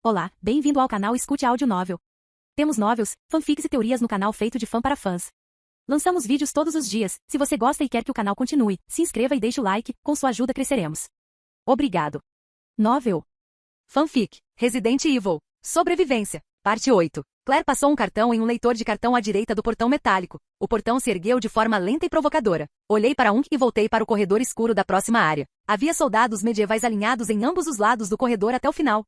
Olá, bem-vindo ao canal Escute Áudio Novel. Temos novels, fanfics e teorias no canal feito de fã para fãs. Lançamos vídeos todos os dias. Se você gosta e quer que o canal continue, se inscreva e deixe o like, com sua ajuda cresceremos. Obrigado. Novel. Fanfic. Resident Evil. Sobrevivência. Parte 8. Claire passou um cartão em um leitor de cartão à direita do portão metálico. O portão se ergueu de forma lenta e provocadora. Olhei para um e voltei para o corredor escuro da próxima área. Havia soldados medievais alinhados em ambos os lados do corredor até o final.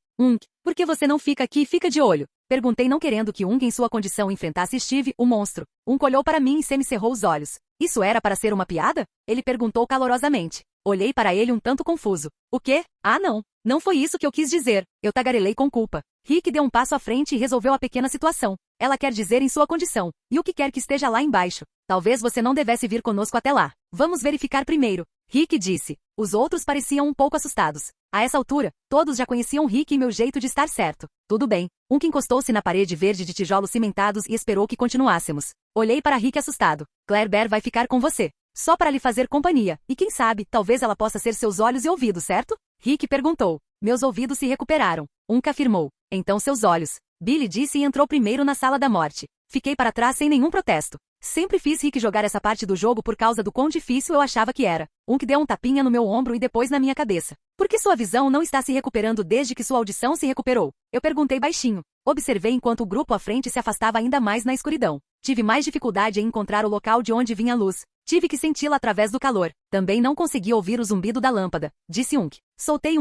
Por que você não fica aqui e fica de olho? Perguntei não querendo que em sua condição enfrentasse Steve, o monstro. Olhou para mim e semicerrou os olhos. Isso era para ser uma piada? Ele perguntou calorosamente. Olhei para ele um tanto confuso. O quê? Ah, não. Não foi isso que eu quis dizer. Eu tagarelei com culpa. Rick deu um passo à frente e resolveu a pequena situação. Ela quer dizer em sua condição. E o que quer que esteja lá embaixo. Talvez você não devesse vir conosco até lá. Vamos verificar primeiro. Rick disse. Os outros pareciam um pouco assustados. A essa altura, todos já conheciam Rick e meu jeito de estar certo. Tudo bem. Que encostou-se na parede verde de tijolos cimentados e esperou que continuássemos. Olhei para Rick assustado. Claire Bear vai ficar com você. Só para lhe fazer companhia. E quem sabe, talvez ela possa ser seus olhos e ouvidos, certo? Rick perguntou. Meus ouvidos se recuperaram. Afirmou. Então seus olhos. Billy disse e entrou primeiro na sala da morte. Fiquei para trás sem nenhum protesto. Sempre fiz Rick jogar essa parte do jogo por causa do quão difícil eu achava que era. Que deu um tapinha no meu ombro e depois na minha cabeça. Por que sua visão não está se recuperando desde que sua audição se recuperou? Eu perguntei baixinho. Observei enquanto o grupo à frente se afastava ainda mais na escuridão. Tive mais dificuldade em encontrar o local de onde vinha a luz. Tive que senti-la através do calor. Também não consegui ouvir o zumbido da lâmpada. Disse Soltei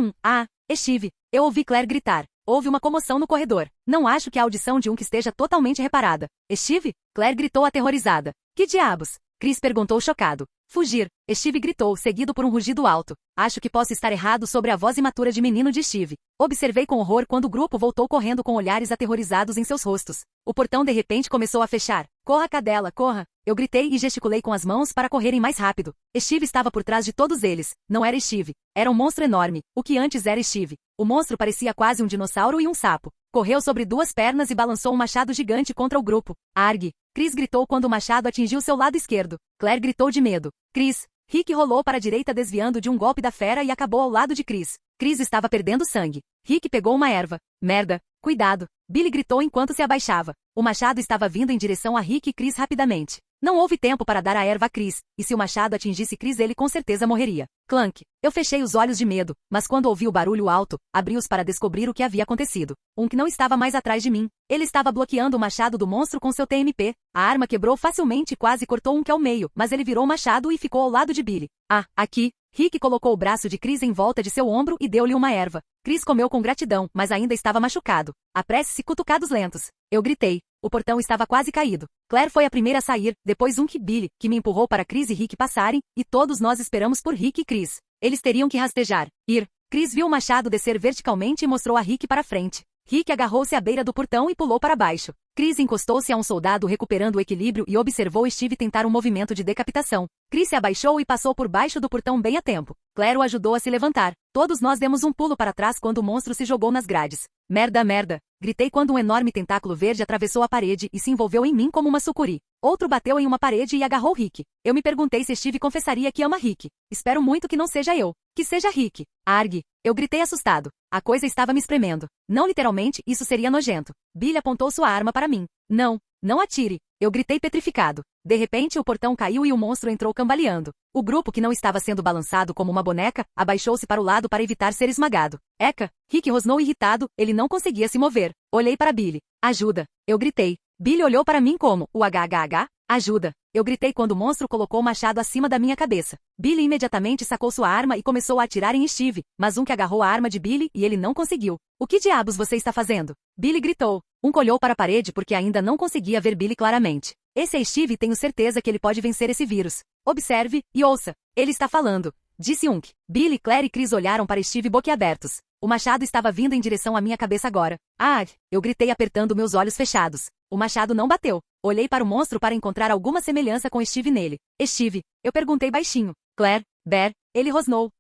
Steve. Eu ouvi Claire gritar. Houve uma comoção no corredor. Não acho que a audição de que esteja totalmente reparada. Steve? Claire gritou aterrorizada. Que diabos? Chris perguntou chocado. Fugir. Steve gritou, seguido por um rugido alto. Acho que posso estar errado sobre a voz imatura de menino de Steve. Observei com horror quando o grupo voltou correndo com olhares aterrorizados em seus rostos. O portão de repente começou a fechar. Corra, cadela, corra. Eu gritei e gesticulei com as mãos para correrem mais rápido. Steve estava por trás de todos eles. Não era Steve. Era um monstro enorme. O que antes era Steve. O monstro parecia quase um dinossauro e um sapo. Correu sobre duas pernas e balançou um machado gigante contra o grupo. Argue! Chris gritou quando o machado atingiu seu lado esquerdo. Claire gritou de medo. Chris! Rick rolou para a direita desviando de um golpe da fera e acabou ao lado de Chris. Chris estava perdendo sangue. Rick pegou uma erva. Merda! Cuidado! Billy gritou enquanto se abaixava. O machado estava vindo em direção a Rick e Chris rapidamente. Não houve tempo para dar a erva a Chris, e se o machado atingisse Chris ele com certeza morreria. Clank! Eu fechei os olhos de medo, mas quando ouvi o barulho alto, abri-os para descobrir o que havia acontecido. Que não estava mais atrás de mim. Ele estava bloqueando o machado do monstro com seu TMP. A arma quebrou facilmente e quase cortou que ao meio, mas ele virou o machado e ficou ao lado de Billy. Aqui! Rick colocou o braço de Chris em volta de seu ombro e deu-lhe uma erva. Chris comeu com gratidão, mas ainda estava machucado. Apresse-se, cutucados lentos. Eu gritei. O portão estava quase caído. Claire foi a primeira a sair, depois Billy, que me empurrou para Chris e Rick passarem, e todos nós esperamos por Rick e Chris. Eles teriam que rastejar. Chris viu o machado descer verticalmente e mostrou a Rick para frente. Rick agarrou-se à beira do portão e pulou para baixo. Chris encostou-se a um soldado recuperando o equilíbrio e observou Steve tentar um movimento de decapitação. Chris se abaixou e passou por baixo do portão bem a tempo. Claire o ajudou a se levantar. Todos nós demos um pulo para trás quando o monstro se jogou nas grades. Merda, merda! Gritei quando um enorme tentáculo verde atravessou a parede e se envolveu em mim como uma sucuri. Outro bateu em uma parede e agarrou Rick. Eu me perguntei se Steve confessaria que ama Rick. Espero muito que não seja eu. Que seja Rick. Argue! Eu gritei assustado. A coisa estava me espremendo. Não literalmente, isso seria nojento. Billy apontou sua arma para mim. Não atire. Eu gritei petrificado. De repente o portão caiu e o monstro entrou cambaleando. O grupo que não estava sendo balançado como uma boneca, abaixou-se para o lado para evitar ser esmagado. Eca! Rick rosnou irritado, ele não conseguia se mover. Olhei para Billy. Ajuda! Eu gritei. Billy olhou para mim como, ajuda! Eu gritei quando o monstro colocou o machado acima da minha cabeça. Billy imediatamente sacou sua arma e começou a atirar em Steve, mas que agarrou a arma de Billy e ele não conseguiu. O que diabos você está fazendo? Billy gritou. Olhou para a parede porque ainda não conseguia ver Billy claramente. Esse é Steve e tenho certeza que ele pode vencer esse vírus. Observe e ouça. Ele está falando. Disse Billy, Claire e Chris olharam para Steve boquiabertos. O machado estava vindo em direção à minha cabeça agora. Eu gritei apertando meus olhos fechados. O machado não bateu. Olhei para o monstro para encontrar alguma semelhança com Steve nele. Steve? Eu perguntei baixinho. Claire? Bear? Ele rosnou.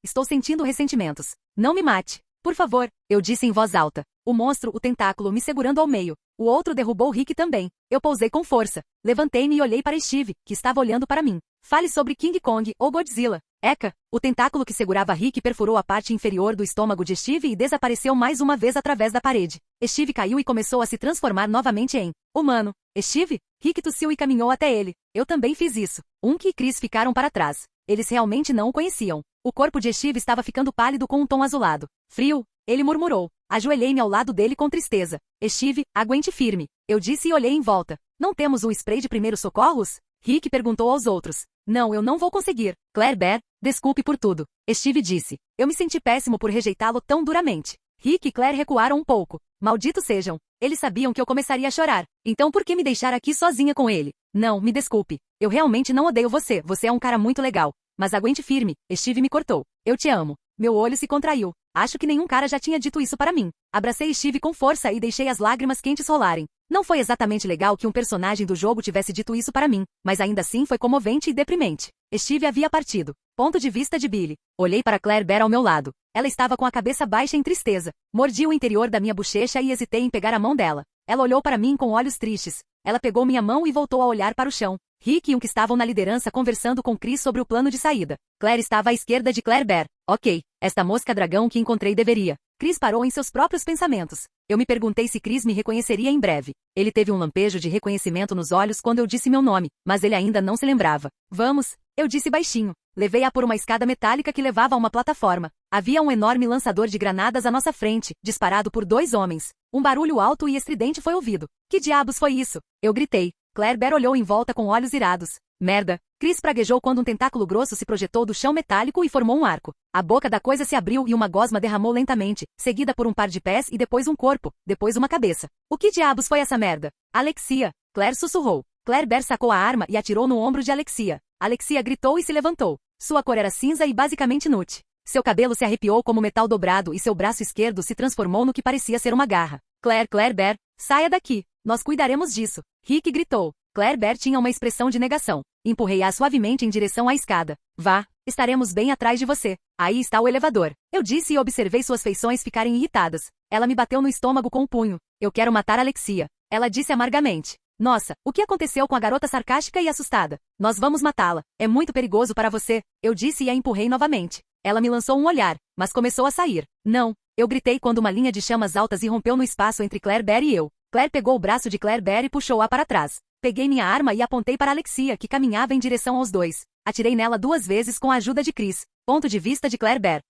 Estou sentindo ressentimentos. Não me mate. Por favor, eu disse em voz alta. O monstro, o tentáculo, me segurando ao meio. O outro derrubou Rick também. Eu pousei com força. Levantei-me e olhei para Steve, que estava olhando para mim. Fale sobre King Kong ou Godzilla. Eca! O tentáculo que segurava Rick perfurou a parte inferior do estômago de Steve e desapareceu mais uma vez através da parede. Steve caiu e começou a se transformar novamente em humano. Steve? Rick tossiu e caminhou até ele. Eu também fiz isso. Unc e Chris ficaram para trás. Eles realmente não o conheciam. O corpo de Steve estava ficando pálido com um tom azulado. Frio, ele murmurou. Ajoelhei-me ao lado dele com tristeza. Steve, aguente firme. Eu disse e olhei em volta. Não temos um spray de primeiros socorros? Rick perguntou aos outros. Não, eu não vou conseguir. Claire Bear, desculpe por tudo. Steve disse. Eu me senti péssimo por rejeitá-lo tão duramente. Rick e Claire recuaram um pouco. Malditos sejam. Eles sabiam que eu começaria a chorar. Então por que me deixar aqui sozinha com ele? Não, me desculpe. Eu realmente não odeio você. Você é um cara muito legal. Mas aguente firme. Steve me cortou. Eu te amo. Meu olho se contraiu. Acho que nenhum cara já tinha dito isso para mim. Abracei Steve com força e deixei as lágrimas quentes rolarem. Não foi exatamente legal que um personagem do jogo tivesse dito isso para mim, mas ainda assim foi comovente e deprimente. Steve havia partido. Ponto de vista de Billy. Olhei para Claire Bear ao meu lado. Ela estava com a cabeça baixa em tristeza. Mordi o interior da minha bochecha e hesitei em pegar a mão dela. Ela olhou para mim com olhos tristes. Ela pegou minha mão e voltou a olhar para o chão. Rick e Unc estavam na liderança conversando com Chris sobre o plano de saída. Claire estava à esquerda de Claire Bear. Ok, esta mosca dragão que encontrei deveria. Chris parou em seus próprios pensamentos. Eu me perguntei se Chris me reconheceria em breve. Ele teve um lampejo de reconhecimento nos olhos quando eu disse meu nome, mas ele ainda não se lembrava. Vamos, eu disse baixinho. Levei-a por uma escada metálica que levava a uma plataforma. Havia um enorme lançador de granadas à nossa frente, disparado por 2 homens. Um barulho alto e estridente foi ouvido. Que diabos foi isso? Eu gritei. Claire Bear olhou em volta com olhos irados. Merda. Chris praguejou quando um tentáculo grosso se projetou do chão metálico e formou um arco. A boca da coisa se abriu e uma gosma derramou lentamente, seguida por um par de pés e depois um corpo, depois uma cabeça. O que diabos foi essa merda? Alexia. Claire sussurrou. Claire Bear sacou a arma e atirou no ombro de Alexia. Alexia gritou e se levantou. Sua cor era cinza e basicamente nude. Seu cabelo se arrepiou como metal dobrado e seu braço esquerdo se transformou no que parecia ser uma garra. Claire Bear, saia daqui. Nós cuidaremos disso. Rick gritou. Claire Bear tinha uma expressão de negação. Empurrei-a suavemente em direção à escada. Vá, estaremos bem atrás de você. Aí está o elevador. Eu disse e observei suas feições ficarem irritadas. Ela me bateu no estômago com o punho. Eu quero matar Alexia. Ela disse amargamente. Nossa, o que aconteceu com a garota sarcástica e assustada? Nós vamos matá-la. É muito perigoso para você. Eu disse e a empurrei novamente. Ela me lançou um olhar, mas começou a sair. Não. Eu gritei quando uma linha de chamas altas irrompeu no espaço entre Claire Bear e eu. Claire pegou o braço de Claire Bear e puxou-a para trás. Peguei minha arma e apontei para Alexia, que caminhava em direção aos dois. Atirei nela 2 vezes com a ajuda de Chris. Ponto de vista de Claire Bear.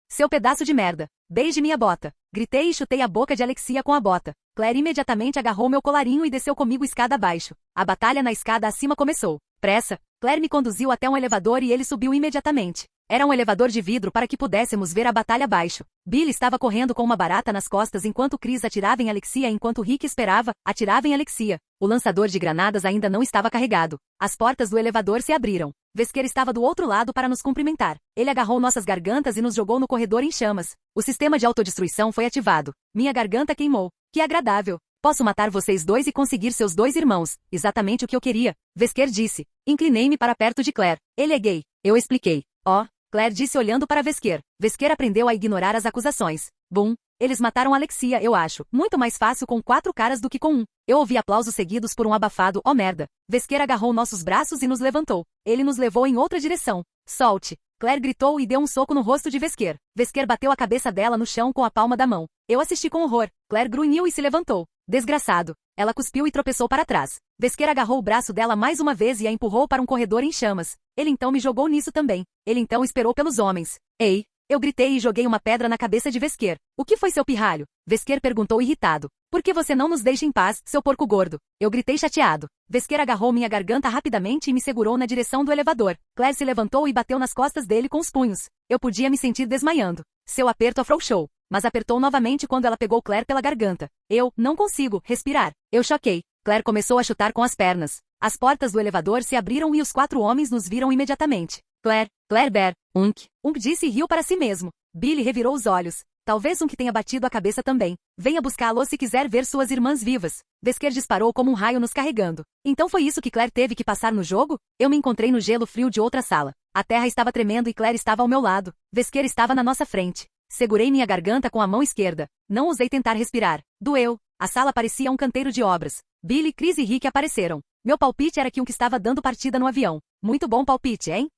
Seu pedaço de merda. Beije minha bota. Gritei e chutei a boca de Alexia com a bota. Claire imediatamente agarrou meu colarinho e desceu comigo escada abaixo. A batalha na escada acima começou. Pressa. Claire me conduziu até um elevador e ele subiu imediatamente. Era um elevador de vidro para que pudéssemos ver a batalha abaixo. Billy estava correndo com uma barata nas costas enquanto Chris atirava em Alexia enquanto Rick esperava, atirava em Alexia. O lançador de granadas ainda não estava carregado. As portas do elevador se abriram. Vesker estava do outro lado para nos cumprimentar. Ele agarrou nossas gargantas e nos jogou no corredor em chamas. O sistema de autodestruição foi ativado. Minha garganta queimou. Que agradável. Posso matar vocês dois e conseguir seus 2 irmãos. Exatamente o que eu queria. Vesker disse. Inclinei-me para perto de Claire. Ele é gay. Eu expliquei. Claire disse olhando para Vesker. Vesker aprendeu a ignorar as acusações. Bum. Eles mataram Alexia, eu acho. Muito mais fácil com 4 caras do que com um. Eu ouvi aplausos seguidos por um abafado, oh merda. Vesker agarrou nossos braços e nos levantou. Ele nos levou em outra direção. Solte. Claire gritou e deu um soco no rosto de Vesker. Vesker bateu a cabeça dela no chão com a palma da mão. Eu assisti com horror. Claire grunhiu e se levantou. Desgraçado. Ela cuspiu e tropeçou para trás. Vesker agarrou o braço dela mais uma vez e a empurrou para um corredor em chamas. Ele então me jogou nisso também. Ele então esperou pelos homens. Ei! Eu gritei e joguei uma pedra na cabeça de Vesker. O que foi seu pirralho? Vesker perguntou irritado. Por que você não nos deixa em paz, seu porco gordo? Eu gritei chateado. Vesker agarrou minha garganta rapidamente e me segurou na direção do elevador. Claire se levantou e bateu nas costas dele com os punhos. Eu podia me sentir desmaiando. Seu aperto afrouxou, mas apertou novamente quando ela pegou Claire pela garganta. Eu não consigo respirar. Eu choquei. Claire começou a chutar com as pernas. As portas do elevador se abriram e os 4 homens nos viram imediatamente. Claire Bear, Unc disse e riu para si mesmo. Billy revirou os olhos. Talvez Unc tenha batido a cabeça também. Venha buscá-lo se quiser ver suas irmãs vivas. Vesker disparou como um raio nos carregando. Então foi isso que Claire teve que passar no jogo? Eu me encontrei no gelo frio de outra sala. A terra estava tremendo e Claire estava ao meu lado. Vesker estava na nossa frente. Segurei minha garganta com a mão esquerda. Não ousei tentar respirar. Doeu. A sala parecia um canteiro de obras. Billy, Chris e Rick apareceram. Meu palpite era que Unc estava dando partida no avião. Muito bom palpite, hein?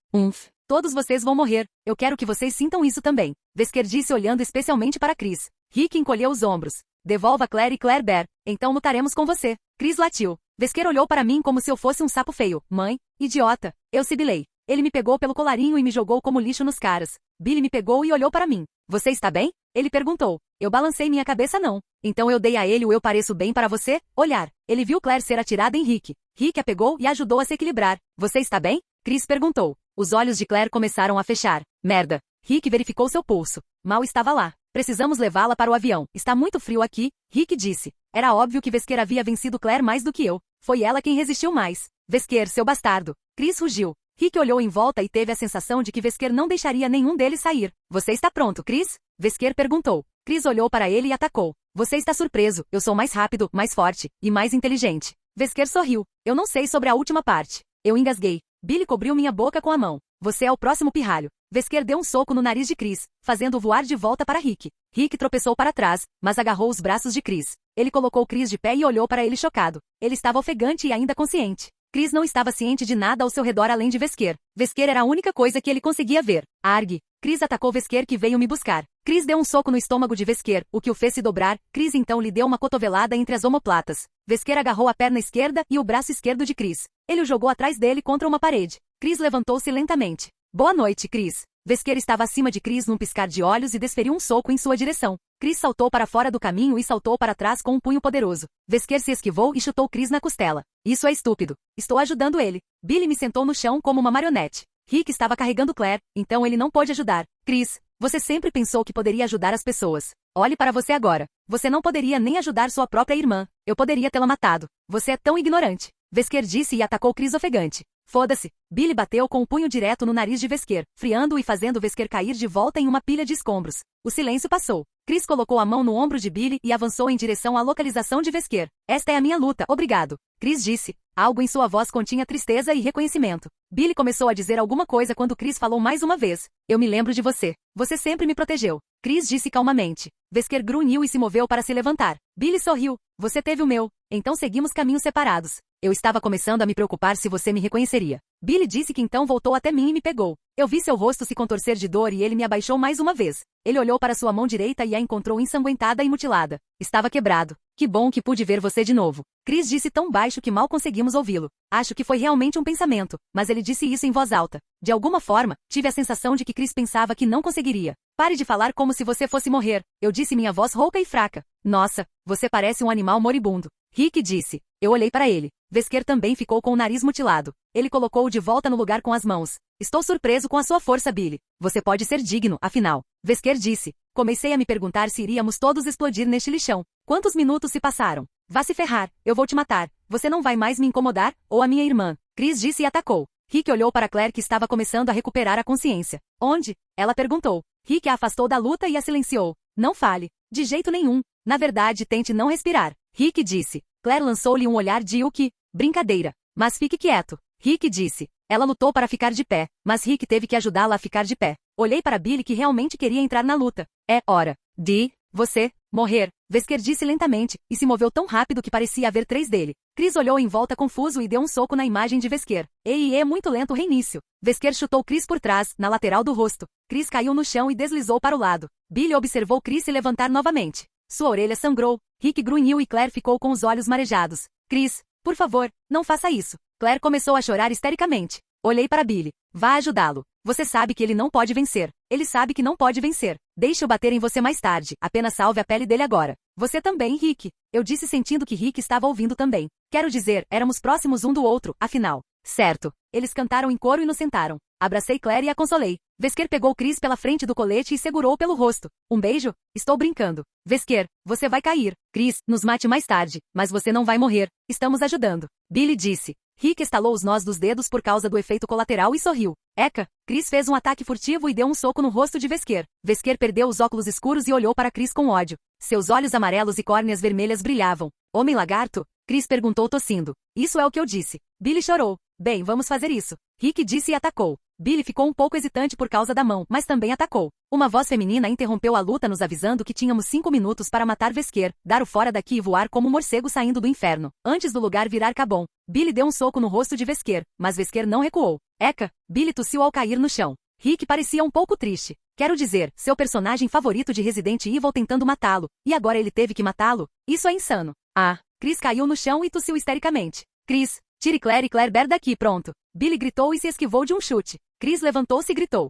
Todos vocês vão morrer. Eu quero que vocês sintam isso também. Vesker disse olhando especialmente para Chris. Rick encolheu os ombros. Devolva Claire e Claire Bear. Então lutaremos com você. Chris latiu. Vesker olhou para mim como se eu fosse um sapo feio. Mãe, idiota. Eu sibilei. Ele me pegou pelo colarinho e me jogou como lixo nos caras. Billy me pegou e olhou para mim. Você está bem? Ele perguntou. Eu balancei minha cabeça não. Então eu dei a ele o eu pareço bem para você? Olhar. Ele viu Claire ser atirada em Rick. Rick a pegou e ajudou a se equilibrar. Você está bem? Chris perguntou. Os olhos de Claire começaram a fechar. Merda. Rick verificou seu pulso. Mal estava lá. Precisamos levá-la para o avião. Está muito frio aqui, Rick disse. Era óbvio que Vesker havia vencido Claire mais do que eu. Foi ela quem resistiu mais. Vesker, seu bastardo. Chris rugiu. Rick olhou em volta e teve a sensação de que Vesker não deixaria nenhum deles sair. Você está pronto, Chris? Vesker perguntou. Chris olhou para ele e atacou. Você está surpreso. Eu sou mais rápido, mais forte e mais inteligente. Vesker sorriu. Eu não sei sobre a última parte. Eu engasguei. Billy cobriu minha boca com a mão. Você é o próximo pirralho. Vesker deu um soco no nariz de Chris, fazendo-o voar de volta para Rick. Rick tropeçou para trás, mas agarrou os braços de Chris. Ele colocou Chris de pé e olhou para ele chocado. Ele estava ofegante e ainda consciente. Chris não estava ciente de nada ao seu redor além de Vesker. Vesker era a única coisa que ele conseguia ver. Arg. Chris atacou Vesker que veio me buscar. Chris deu um soco no estômago de Vesker, o que o fez se dobrar. Chris então lhe deu uma cotovelada entre as omoplatas. Vesker agarrou a perna esquerda e o braço esquerdo de Chris. Ele o jogou atrás dele contra uma parede. Chris levantou-se lentamente. Boa noite, Chris. Vesker estava acima de Chris num piscar de olhos e desferiu um soco em sua direção. Chris saltou para fora do caminho e saltou para trás com um punho poderoso. Vesker se esquivou e chutou Chris na costela. Isso é estúpido. Estou ajudando ele. Billy me sentou no chão como uma marionete. Rick estava carregando Claire, então ele não pôde ajudar. Chris, você sempre pensou que poderia ajudar as pessoas. Olhe para você agora. Você não poderia nem ajudar sua própria irmã. Eu poderia tê-la matado. Você é tão ignorante. Vesker disse e atacou Chris ofegante. Foda-se. Billy bateu com o punho direto no nariz de Vesker, friando-o e fazendo Vesker cair de volta em uma pilha de escombros. O silêncio passou. Chris colocou a mão no ombro de Billy e avançou em direção à localização de Vesker. Esta é a minha luta, obrigado. Chris disse. Algo em sua voz continha tristeza e reconhecimento. Billy começou a dizer alguma coisa quando Chris falou mais uma vez. Eu me lembro de você. Você sempre me protegeu. Chris disse calmamente. Vesker grunhiu e se moveu para se levantar. Billy sorriu. Você teve o meu. Então seguimos caminhos separados. Eu estava começando a me preocupar se você me reconheceria. Billy disse que então voltou até mim e me pegou. Eu vi seu rosto se contorcer de dor e ele me abaixou mais uma vez. Ele olhou para sua mão direita e a encontrou ensanguentada e mutilada. Estava quebrado. Que bom que pude ver você de novo. Chris disse tão baixo que mal conseguimos ouvi-lo. Acho que foi realmente um pensamento, mas ele disse isso em voz alta. De alguma forma, tive a sensação de que Chris pensava que não conseguiria. Pare de falar como se você fosse morrer. Eu disse minha voz rouca e fraca. Nossa, você parece um animal moribundo. Rick disse. Eu olhei para ele. Vesker também ficou com o nariz mutilado. Ele colocou-o de volta no lugar com as mãos. Estou surpreso com a sua força, Billy. Você pode ser digno, afinal. Vesker disse. Comecei a me perguntar se iríamos todos explodir neste lixão. Quantos minutos se passaram? Vá se ferrar. Eu vou te matar. Você não vai mais me incomodar? Ou a minha irmã? Chris disse e atacou. Rick olhou para Claire que estava começando a recuperar a consciência. Onde? Ela perguntou. Rick a afastou da luta e a silenciou. Não fale. De jeito nenhum. Na verdade, tente não respirar. Rick disse. Claire lançou-lhe um olhar de Yuki. Brincadeira. Mas fique quieto. Rick disse. Ela lutou para ficar de pé, mas Rick teve que ajudá-la a ficar de pé. Olhei para Billy que realmente queria entrar na luta. É hora de você morrer. Vesker disse lentamente, e se moveu tão rápido que parecia haver 3 dele. Chris olhou em volta confuso e deu um soco na imagem de Vesker. É muito lento o reinício. Vesker chutou Chris por trás, na lateral do rosto. Chris caiu no chão e deslizou para o lado. Billy observou Chris se levantar novamente. Sua orelha sangrou. Rick grunhiu e Claire ficou com os olhos marejados. Chris, por favor, não faça isso. Claire começou a chorar histericamente. Olhei para Billy. Vá ajudá-lo. Você sabe que ele não pode vencer. Ele sabe que não pode vencer. Deixe-o bater em você mais tarde. Apenas salve a pele dele agora. Você também, Rick. Eu disse sentindo que Rick estava ouvindo também. Quero dizer, éramos próximos um do outro, afinal. Certo. Eles cantaram em coro e nos sentaram. Abracei Claire e a consolei. Vesker pegou Chris pela frente do colete e segurou pelo rosto. Um beijo? Estou brincando. Vesker, você vai cair. Chris, nos mate mais tarde, mas você não vai morrer. Estamos ajudando. Billy disse. Rick estalou os nós dos dedos por causa do efeito colateral e sorriu. Eca! Chris fez um ataque furtivo e deu um soco no rosto de Vesker. Vesker perdeu os óculos escuros e olhou para Chris com ódio. Seus olhos amarelos e córneas vermelhas brilhavam. Homem lagarto? Chris perguntou tossindo. Isso é o que eu disse. Billy chorou. Bem, vamos fazer isso. Rick disse e atacou. Billy ficou um pouco hesitante por causa da mão, mas também atacou. Uma voz feminina interrompeu a luta nos avisando que tínhamos 5 minutos para matar Vesker, dar o fora daqui e voar como um morcego saindo do inferno, antes do lugar virar Cabon. Billy deu um soco no rosto de Vesker, mas Vesker não recuou. Eca, Billy tossiu ao cair no chão. Rick parecia um pouco triste. Quero dizer, seu personagem favorito de Resident Evil tentando matá-lo, e agora ele teve que matá-lo? Isso é insano. Ah, Chris caiu no chão e tossiu histericamente. Chris, tire Claire e Claire Bear daqui, pronto. Billy gritou e se esquivou de um chute. Chris levantou-se e gritou.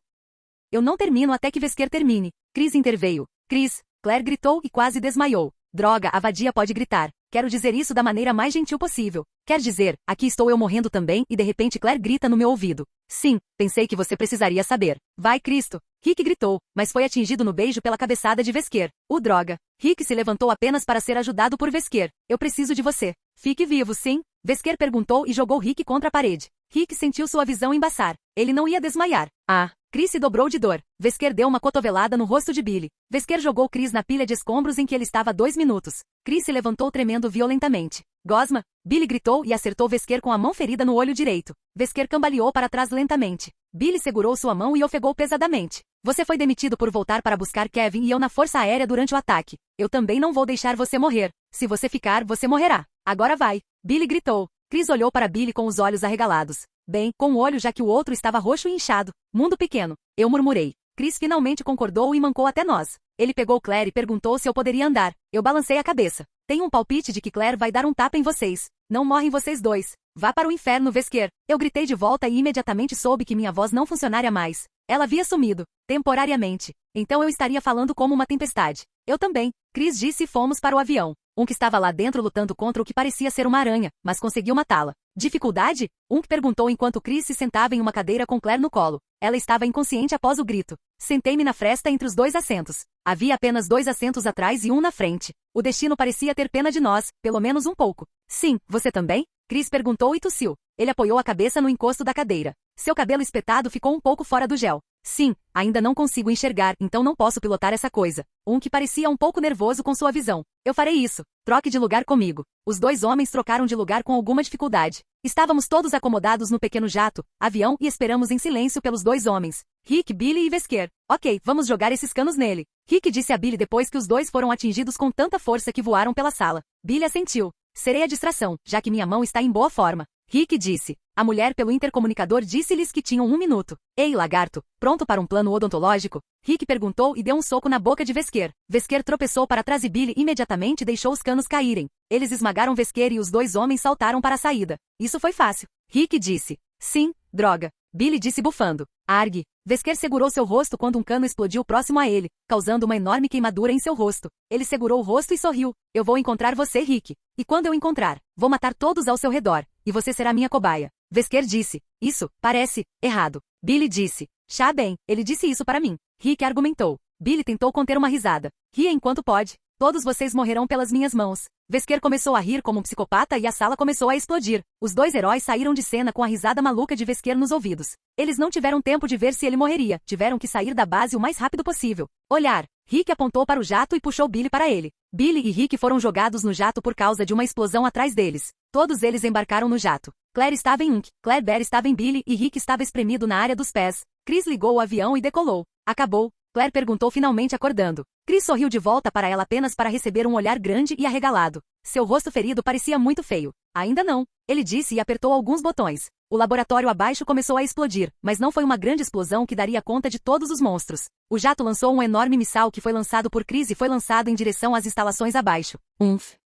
Eu não termino até que Wesker termine. Chris interveio. Chris, Claire gritou e quase desmaiou. Droga, a vadia pode gritar. Quero dizer isso da maneira mais gentil possível. Quer dizer, aqui estou eu morrendo também e de repente Claire grita no meu ouvido. Sim, pensei que você precisaria saber. Vai, Cristo. Rick gritou, mas foi atingido no beijo pela cabeçada de Wesker. Droga. Rick se levantou apenas para ser ajudado por Wesker. Eu preciso de você. Fique vivo, sim? Wesker perguntou e jogou Rick contra a parede. Rick sentiu sua visão embaçar. Ele não ia desmaiar. Ah. Chris se dobrou de dor. Wesker deu uma cotovelada no rosto de Billy. Wesker jogou Chris na pilha de escombros em que ele estava há 2 minutos. Chris se levantou tremendo violentamente. Gosma! Billy gritou e acertou Wesker com a mão ferida no olho direito. Wesker cambaleou para trás lentamente. Billy segurou sua mão e ofegou pesadamente. Você foi demitido por voltar para buscar Kevin e eu na força aérea durante o ataque. Eu também não vou deixar você morrer. Se você ficar, você morrerá. Agora vai. Billy gritou. Chris olhou para Billy com os olhos arregalados. Bem, com o olho já que o outro estava roxo e inchado. Mundo pequeno. Eu murmurei. Chris finalmente concordou e mancou até nós. Ele pegou Claire e perguntou se eu poderia andar. Eu balancei a cabeça. Tenho um palpite de que Claire vai dar um tapa em vocês. Não morrem vocês dois. Vá para o inferno, Wesker. Eu gritei de volta e imediatamente soube que minha voz não funcionaria mais. Ela havia sumido. Temporariamente. Então eu estaria falando como uma tempestade. Eu também. Chris disse e fomos para o avião. Que estava lá dentro lutando contra o que parecia ser uma aranha, mas conseguiu matá-la. Dificuldade? Perguntou enquanto Chris se sentava em uma cadeira com Claire no colo. Ela estava inconsciente após o grito. Sentei-me na fresta entre os 2 assentos. Havia apenas 2 assentos atrás e um na frente. O destino parecia ter pena de nós, pelo menos um pouco. Sim, você também? Chris perguntou e tossiu. Ele apoiou a cabeça no encosto da cadeira. Seu cabelo espetado ficou um pouco fora do gel. Sim, ainda não consigo enxergar, então não posso pilotar essa coisa. Que parecia um pouco nervoso com sua visão. Eu farei isso. Troque de lugar comigo. Os 2 homens trocaram de lugar com alguma dificuldade. Estávamos todos acomodados no pequeno jato, avião e esperamos em silêncio pelos 2 homens. Rick, Billy e Wesker. Ok, vamos jogar esses canos nele. Rick disse a Billy depois que os 2 foram atingidos com tanta força que voaram pela sala. Billy assentiu. Serei a distração, já que minha mão está em boa forma. Rick disse. A mulher pelo intercomunicador disse-lhes que tinham 1 minuto. Ei, lagarto, pronto para um plano odontológico? Rick perguntou e deu um soco na boca de Wesker. Wesker tropeçou para trás e Billy imediatamente deixou os canos caírem. Eles esmagaram Wesker e os 2 homens saltaram para a saída. Isso foi fácil. Rick disse. Sim, droga. Billy disse bufando. Argue. Wesker segurou seu rosto quando um cano explodiu próximo a ele, causando uma enorme queimadura em seu rosto. Ele segurou o rosto e sorriu. Eu vou encontrar você, Rick. E quando eu encontrar, vou matar todos ao seu redor, e você será minha cobaia. Wesker disse. Isso, parece, errado. Billy disse. Chá bem, ele disse isso para mim. Rick argumentou. Billy tentou conter uma risada. Ria enquanto pode. Todos vocês morrerão pelas minhas mãos. Wesker começou a rir como um psicopata e a sala começou a explodir. Os 2 heróis saíram de cena com a risada maluca de Wesker nos ouvidos. Eles não tiveram tempo de ver se ele morreria. Tiveram que sair da base o mais rápido possível. Olhar. Rick apontou para o jato e puxou Billy para ele. Billy e Rick foram jogados no jato por causa de uma explosão atrás deles. Todos eles embarcaram no jato. Claire estava em Claire Bear estava em Billy e Rick estava espremido na área dos pés. Chris ligou o avião e decolou. Acabou? Claire perguntou finalmente acordando. Chris sorriu de volta para ela apenas para receber um olhar grande e arregalado. Seu rosto ferido parecia muito feio. Ainda não, ele disse e apertou alguns botões. O laboratório abaixo começou a explodir, mas não foi uma grande explosão que daria conta de todos os monstros. O jato lançou um enorme missal que foi lançado por Chris e foi lançado em direção às instalações abaixo.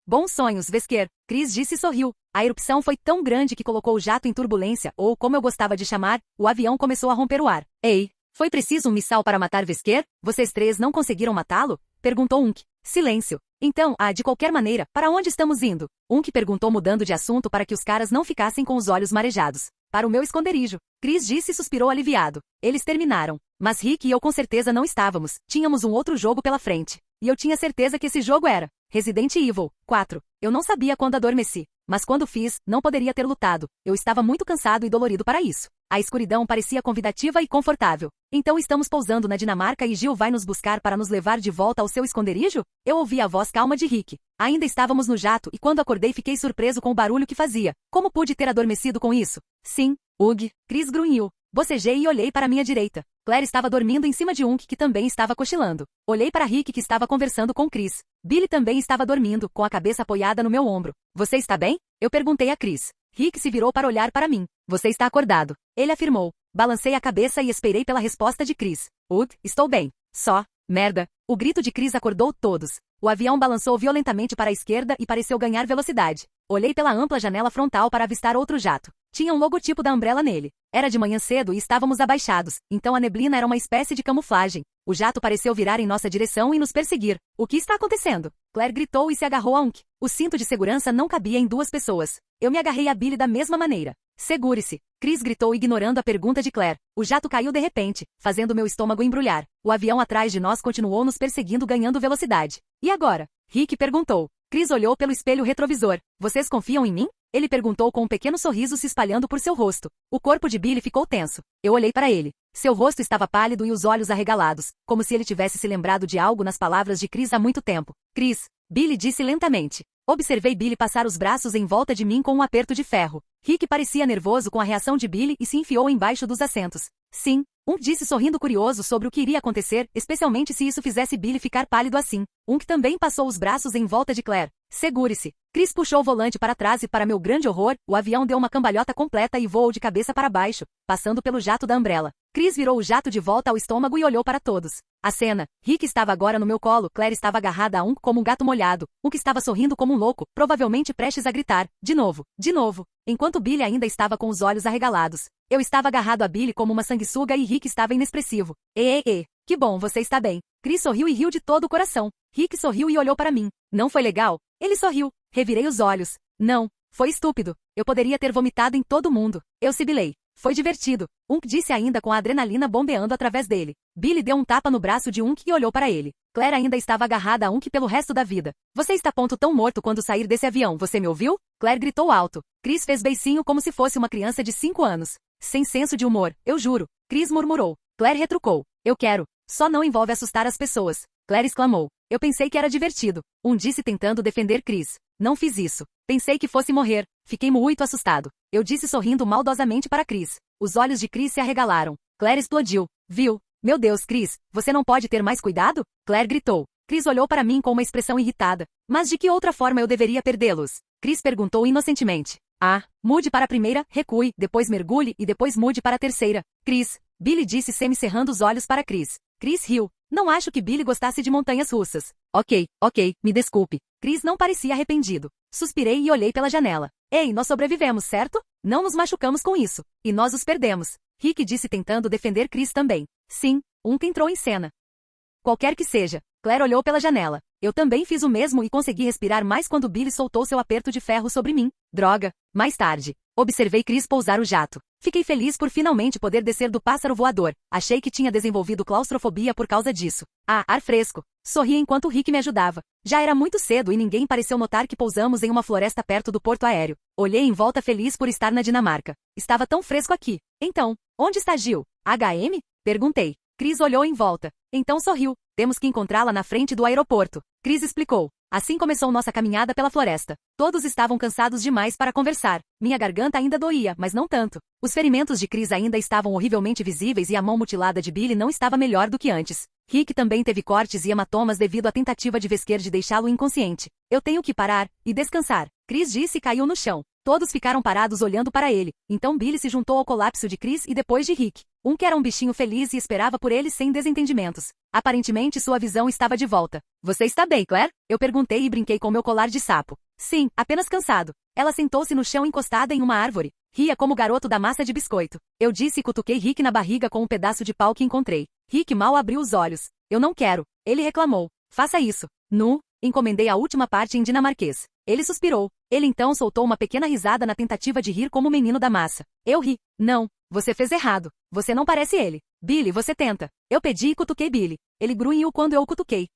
Bons sonhos, Wesker. Chris disse e sorriu. A erupção foi tão grande que colocou o jato em turbulência, ou como eu gostava de chamar, o avião começou a romper o ar. Ei, foi preciso um missal para matar Wesker? Vocês 3 não conseguiram matá-lo? Perguntou Silêncio. Então, de qualquer maneira, para onde estamos indo? Perguntou mudando de assunto para que os caras não ficassem com os olhos marejados. Para o meu esconderijo. Chris disse e suspirou aliviado. Eles terminaram. Mas Rick e eu com certeza não estávamos. Tínhamos um outro jogo pela frente. E eu tinha certeza que esse jogo era Resident Evil 4. Eu não sabia quando adormeci. Mas quando fiz, não poderia ter lutado. Eu estava muito cansado e dolorido para isso. A escuridão parecia convidativa e confortável. Então estamos pousando na Dinamarca e Jill vai nos buscar para nos levar de volta ao seu esconderijo? Eu ouvi a voz calma de Rick. Ainda estávamos no jato e quando acordei fiquei surpreso com o barulho que fazia. Como pude ter adormecido com isso? Sim, Chris grunhiu. Bocejei e olhei para minha direita. Claire estava dormindo em cima de que também estava cochilando. Olhei para Rick que estava conversando com Chris. Billy também estava dormindo, com a cabeça apoiada no meu ombro. Você está bem? Eu perguntei a Chris. Rick se virou para olhar para mim. você está acordado. Ele afirmou. Balancei a cabeça e esperei pela resposta de Chris. Estou bem. Só, merda. O grito de Chris acordou todos. O avião balançou violentamente para a esquerda e pareceu ganhar velocidade. Olhei pela ampla janela frontal para avistar outro jato. Tinha um logotipo da Umbrella nele. Era de manhã cedo e estávamos abaixados, então a neblina era uma espécie de camuflagem. O jato pareceu virar em nossa direção e nos perseguir. O que está acontecendo? Claire gritou e se agarrou a Unk. O cinto de segurança não cabia em duas pessoas. Eu me agarrei a Billy da mesma maneira. Segure-se. Chris gritou ignorando a pergunta de Claire. O jato caiu de repente, fazendo meu estômago embrulhar. O avião atrás de nós continuou nos perseguindo ganhando velocidade. E agora? Rick perguntou. Chris olhou pelo espelho retrovisor. Vocês confiam em mim? Ele perguntou com um pequeno sorriso se espalhando por seu rosto. O corpo de Billy ficou tenso. Eu olhei para ele. Seu rosto estava pálido e os olhos arregalados, como se ele tivesse se lembrado de algo nas palavras de Chris há muito tempo. Chris, Billy disse lentamente. Observei Billy passar os braços em volta de mim com um aperto de ferro. Rick parecia nervoso com a reação de Billy e se enfiou embaixo dos assentos. Sim, disse sorrindo curioso sobre o que iria acontecer, especialmente se isso fizesse Billy ficar pálido assim. Que também passou os braços em volta de Claire. Segure-se. Chris puxou o volante para trás e, para meu grande horror, o avião deu uma cambalhota completa e voou de cabeça para baixo, passando pelo jato da Umbrella. Chris virou o jato de volta ao estômago e olhou para todos. A cena. Rick estava agora no meu colo, Claire estava agarrada a como um gato molhado. Que estava sorrindo como um louco, provavelmente prestes a gritar. De novo. Enquanto Billy ainda estava com os olhos arregalados. Eu estava agarrado a Billy como uma sanguessuga e Rick estava inexpressivo. Que bom, você está bem. Chris sorriu e riu de todo o coração. Rick sorriu e olhou para mim. Não foi legal? Ele sorriu. Revirei os olhos. Não. Foi estúpido. Eu poderia ter vomitado em todo mundo. Eu sibilei. Foi divertido. Disse ainda com a adrenalina bombeando através dele. Billy deu um tapa no braço de e olhou para ele. Claire ainda estava agarrada a pelo resto da vida. Você está tão morto quando sair desse avião, você me ouviu? Claire gritou alto. Chris fez beicinho como se fosse uma criança de 5 anos. Sem senso de humor, eu juro. Chris murmurou. Claire retrucou. Eu quero. Só não envolve assustar as pessoas. Claire exclamou. Eu pensei que era divertido. Disse tentando defender Chris. Não fiz isso. Pensei que fosse morrer. Fiquei muito assustado. Eu disse sorrindo maldosamente para Chris. Os olhos de Chris se arregalaram. Claire explodiu. Viu? Meu Deus, Chris, você não pode ter mais cuidado? Claire gritou. Chris olhou para mim com uma expressão irritada. Mas de que outra forma eu deveria perdê-los? Chris perguntou inocentemente. Mude para a primeira, recue, depois mergulhe e depois mude para a terceira. Chris, Billy disse semi-cerrando os olhos para Chris. Chris riu. Não acho que Billy gostasse de montanhas russas. Ok, me desculpe. Chris não parecia arrependido. Suspirei e olhei pela janela. Ei, nós sobrevivemos, certo? Não nos machucamos com isso. E nós os perdemos. Rick disse tentando defender Chris também. Sim, que entrou em cena. Qualquer que seja, Claire olhou pela janela. Eu também fiz o mesmo e consegui respirar mais quando Billy soltou seu aperto de ferro sobre mim. Droga. Mais tarde, observei Chris pousar o jato. Fiquei feliz por finalmente poder descer do pássaro voador. Achei que tinha desenvolvido claustrofobia por causa disso. Ar fresco. Sorri enquanto Rick me ajudava. Já era muito cedo e ninguém pareceu notar que pousamos em uma floresta perto do porto aéreo. Olhei em volta feliz por estar na Dinamarca. Estava tão fresco aqui. Então, onde está Jill? HM? Perguntei. Chris olhou em volta. Então sorriu. Temos que encontrá-la na frente do aeroporto. Chris explicou. Assim começou nossa caminhada pela floresta. Todos estavam cansados demais para conversar. Minha garganta ainda doía, mas não tanto. Os ferimentos de Chris ainda estavam horrivelmente visíveis e a mão mutilada de Billy não estava melhor do que antes. Rick também teve cortes e hematomas devido à tentativa de Vesker de deixá-lo inconsciente. Eu tenho que parar e descansar. Chris disse e caiu no chão. Todos ficaram parados olhando para ele. Então Billy se juntou ao colapso de Chris e depois de Rick. Que era um bichinho feliz e esperava por ele sem desentendimentos. Aparentemente sua visão estava de volta. Você está bem, Claire? Eu perguntei e brinquei com meu colar de sapo. Sim, apenas cansado. Ela sentou-se no chão encostada em uma árvore. Ria como o garoto da massa de biscoito. Eu disse e cutuquei Rick na barriga com um pedaço de pau que encontrei. Rick mal abriu os olhos. Eu não quero. Ele reclamou. Faça isso. Encomendei a última parte em dinamarquês. Ele suspirou. Ele então soltou uma pequena risada na tentativa de rir como o menino da massa. Eu ri. Não. Você fez errado. Você não parece ele. Billy, você tenta. Eu pedi e cutuquei Billy. Ele grunhiu quando eu o cutuquei.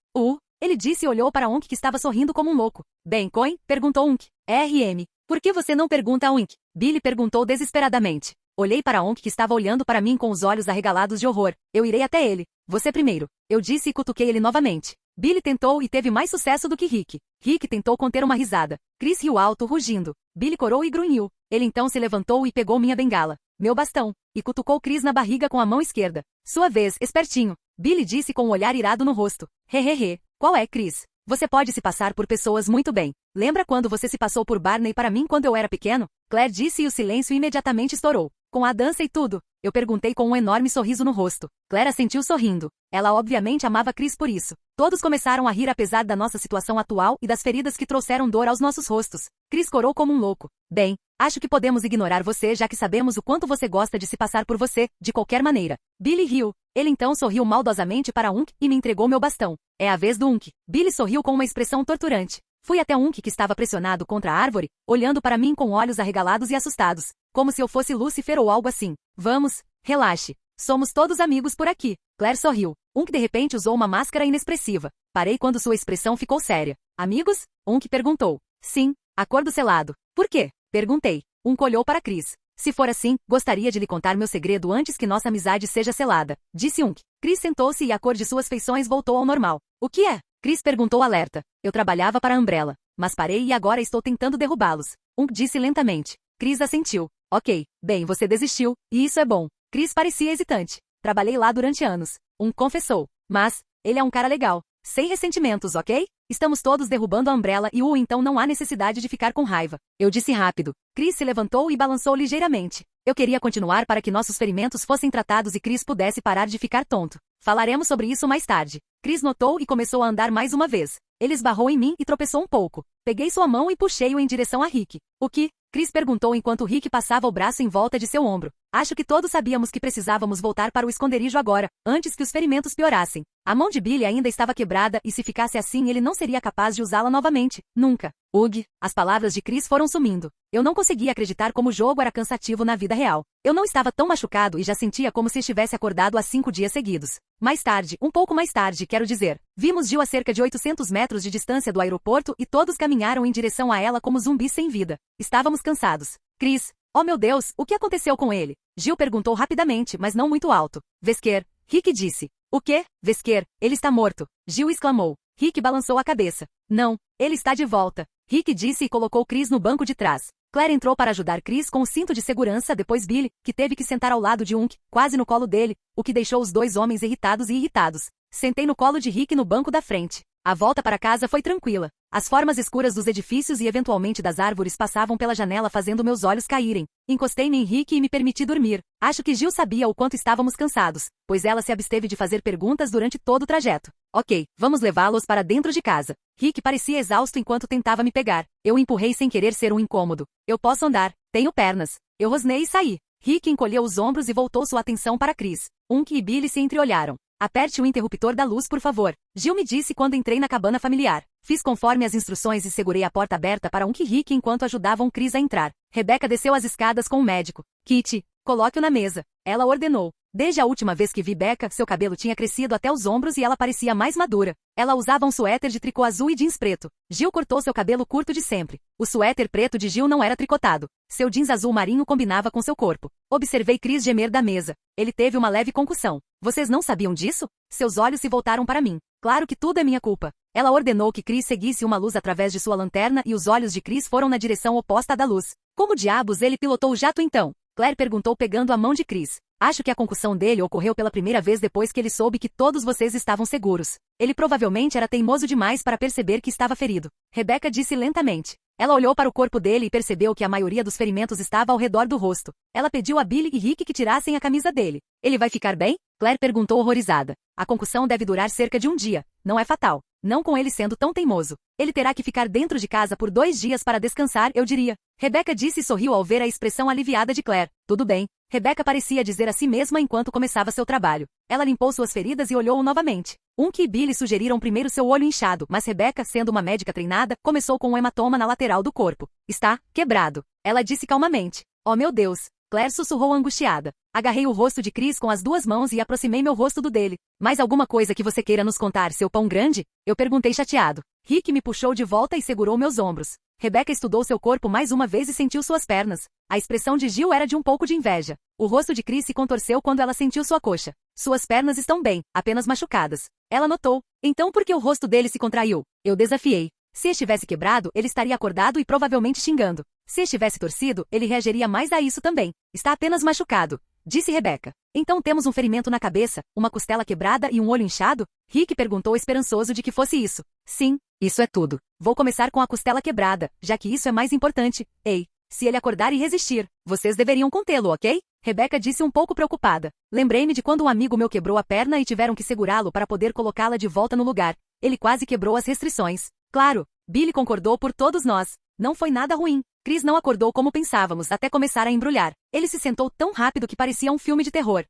Ele disse e olhou para que estava sorrindo como um louco. Bem, Coin? Perguntou RM. Por que você não pergunta a Billy perguntou desesperadamente. Olhei para que estava olhando para mim com os olhos arregalados de horror. Eu irei até ele. Você primeiro. Eu disse e cutuquei ele novamente. Billy tentou e teve mais sucesso do que Rick. Rick tentou conter uma risada. Chris riu alto, rugindo. Billy corou e grunhiu. Ele então se levantou e pegou minha bengala. Meu bastão. E cutucou Chris na barriga com a mão esquerda. Sua vez, espertinho. Billy disse com um olhar irado no rosto. Hehehe. Qual é, Chris? Você pode se passar por pessoas muito bem. Lembra quando você se passou por Barney para mim quando eu era pequeno? Claire disse e o silêncio imediatamente estourou. Com a dança e tudo, eu perguntei com um enorme sorriso no rosto. Claire assentiu sorrindo. Ela obviamente amava Chris por isso. Todos começaram a rir apesar da nossa situação atual e das feridas que trouxeram dor aos nossos rostos. Chris corou como um louco. Bem, acho que podemos ignorar você já que sabemos o quanto você gosta de se passar por você, de qualquer maneira. Billy riu. Ele então sorriu maldosamente para Unk e me entregou meu bastão. É a vez do Unk. Billy sorriu com uma expressão torturante. Fui até Unk que estava pressionado contra a árvore, olhando para mim com olhos arregalados e assustados, como se eu fosse Lúcifer ou algo assim. Vamos, relaxe. Somos todos amigos por aqui. Claire sorriu. Unk de repente usou uma máscara inexpressiva. Parei quando sua expressão ficou séria. Amigos? Unk perguntou. Sim, acordo selado. Por quê? Perguntei. Unk olhou para Chris. Se for assim, gostaria de lhe contar meu segredo antes que nossa amizade seja selada, disse Unk. Chris sentou-se e a cor de suas feições voltou ao normal. O que é? Chris perguntou alerta. Eu trabalhava para a Umbrella, mas parei e agora estou tentando derrubá-los. Unk disse lentamente. Chris assentiu. Ok, bem, você desistiu, e isso é bom. Chris parecia hesitante. Trabalhei lá durante anos. Unk confessou. Mas, ele é um cara legal. Sem ressentimentos, ok? Estamos todos derrubando a Umbrella e então não há necessidade de ficar com raiva. Eu disse rápido. Chris se levantou e balançou ligeiramente. Eu queria continuar para que nossos ferimentos fossem tratados e Chris pudesse parar de ficar tonto. Falaremos sobre isso mais tarde. Chris notou e começou a andar mais uma vez. Ele esbarrou em mim e tropeçou um pouco. Peguei sua mão e puxei-o em direção a Rick. O que? Chris perguntou enquanto Rick passava o braço em volta de seu ombro. Acho que todos sabíamos que precisávamos voltar para o esconderijo agora, antes que os ferimentos piorassem. A mão de Billy ainda estava quebrada e se ficasse assim ele não seria capaz de usá-la novamente. Nunca. Ugh, as palavras de Chris foram sumindo. Eu não conseguia acreditar como o jogo era cansativo na vida real. Eu não estava tão machucado e já sentia como se estivesse acordado há 5 dias seguidos. Mais tarde, um pouco mais tarde, quero dizer, vimos Jill a cerca de 800 metros de distância do aeroporto e todos caminharam em direção a ela como zumbis sem vida. Estávamos cansados. Chris, oh meu Deus, o que aconteceu com ele? Jill perguntou rapidamente, mas não muito alto. Vesker, Rick disse. O quê? Vesker, ele está morto. Jill exclamou. Rick balançou a cabeça. Não, ele está de volta. Rick disse e colocou Chris no banco de trás. Claire entrou para ajudar Chris com o cinto de segurança depois Billy, que teve que sentar ao lado de Unk, quase no colo dele, o que deixou os dois homens irritados e irritados. Sentei no colo de Rick no banco da frente. A volta para casa foi tranquila. As formas escuras dos edifícios e eventualmente das árvores passavam pela janela fazendo meus olhos caírem. Encostei em Rick e me permiti dormir. Acho que Jill sabia o quanto estávamos cansados, pois ela se absteve de fazer perguntas durante todo o trajeto. Ok, vamos levá-los para dentro de casa. Rick parecia exausto enquanto tentava me pegar. Eu o empurrei sem querer ser um incômodo. Eu posso andar. Tenho pernas. Eu rosnei e saí. Rick encolheu os ombros e voltou sua atenção para Chris. Unk e Billy se entreolharam. Aperte o interruptor da luz, por favor. Jill me disse quando entrei na cabana familiar. Fiz conforme as instruções e segurei a porta aberta para Unk e Rick enquanto ajudavam Chris a entrar. Rebecca desceu as escadas com o médico. Kitty, coloque-o na mesa. Ela ordenou. Desde a última vez que vi Becca, seu cabelo tinha crescido até os ombros e ela parecia mais madura. Ela usava um suéter de tricô azul e jeans preto. Jill cortou seu cabelo curto de sempre. O suéter preto de Jill não era tricotado. Seu jeans azul marinho combinava com seu corpo. Observei Chris gemer da mesa. Ele teve uma leve concussão. Vocês não sabiam disso? Seus olhos se voltaram para mim. Claro que tudo é minha culpa. Ela ordenou que Chris seguisse uma luz através de sua lanterna e os olhos de Chris foram na direção oposta à da luz. Como diabos ele pilotou o jato então? Claire perguntou pegando a mão de Chris. Acho que a concussão dele ocorreu pela primeira vez depois que ele soube que todos vocês estavam seguros. Ele provavelmente era teimoso demais para perceber que estava ferido. Rebecca disse lentamente. Ela olhou para o corpo dele e percebeu que a maioria dos ferimentos estava ao redor do rosto. Ela pediu a Billy e Rick que tirassem a camisa dele. Ele vai ficar bem? Claire perguntou horrorizada. A concussão deve durar cerca de 1 dia. Não é fatal. Não com ele sendo tão teimoso. Ele terá que ficar dentro de casa por 2 dias para descansar, eu diria. Rebecca disse e sorriu ao ver a expressão aliviada de Claire. Tudo bem. Rebecca parecia dizer a si mesma enquanto começava seu trabalho. Ela limpou suas feridas e olhou-o novamente. Unk e Billy sugeriram primeiro seu olho inchado, mas Rebecca, sendo uma médica treinada, começou com um hematoma na lateral do corpo. Está quebrado. Ela disse calmamente. Oh meu Deus. Claire sussurrou angustiada. Agarrei o rosto de Chris com as 2 mãos e aproximei meu rosto do dele. Mais alguma coisa que você queira nos contar, seu pão grande? Eu perguntei chateado. Rick me puxou de volta e segurou meus ombros. Rebecca estudou seu corpo mais uma vez e sentiu suas pernas. A expressão de Jill era de um pouco de inveja. O rosto de Chris se contorceu quando ela sentiu sua coxa. Suas pernas estão bem, apenas machucadas. Ela notou. Então por que o rosto dele se contraiu? Eu desafiei. Se estivesse quebrado, ele estaria acordado e provavelmente xingando. Se estivesse torcido, ele reagiria mais a isso também. Está apenas machucado, disse Rebecca. Então temos um ferimento na cabeça, uma costela quebrada e um olho inchado? Rick perguntou esperançoso de que fosse isso. Sim, isso é tudo. Vou começar com a costela quebrada, já que isso é mais importante. Ei, Se ele acordar e resistir, vocês deveriam contê-lo, ok? Rebeca disse um pouco preocupada. Lembrei-me de quando um amigo meu quebrou a perna e tiveram que segurá-lo para poder colocá-la de volta no lugar. Ele quase quebrou as restrições. Claro, Billy concordou por todos nós. Não foi nada ruim. Chris não acordou como pensávamos até começar a embrulhar. Ele se sentou tão rápido que parecia um filme de terror.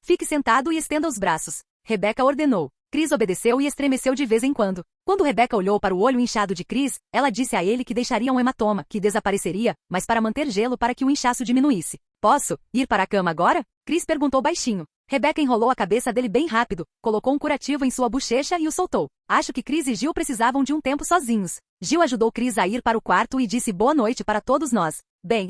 Fique sentado e estenda os braços. Rebeca ordenou. Chris obedeceu e estremeceu de vez em quando. Quando Rebeca olhou para o olho inchado de Chris, ela disse a ele que deixaria um hematoma, que desapareceria, mas para manter gelo para que o inchaço diminuísse. Posso ir para a cama agora? Chris perguntou baixinho. Rebeca enrolou a cabeça dele bem rápido, colocou um curativo em sua bochecha e o soltou. Acho que Chris e Gil precisavam de um tempo sozinhos. Gil ajudou Chris a ir para o quarto e disse boa noite para todos nós. Bem,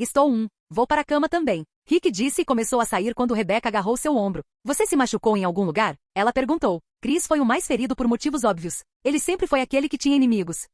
vou para a cama também. Rick disse e começou a sair quando Rebeca agarrou seu ombro. Você se machucou em algum lugar? Ela perguntou. Chris foi o mais ferido por motivos óbvios. Ele sempre foi aquele que tinha inimigos.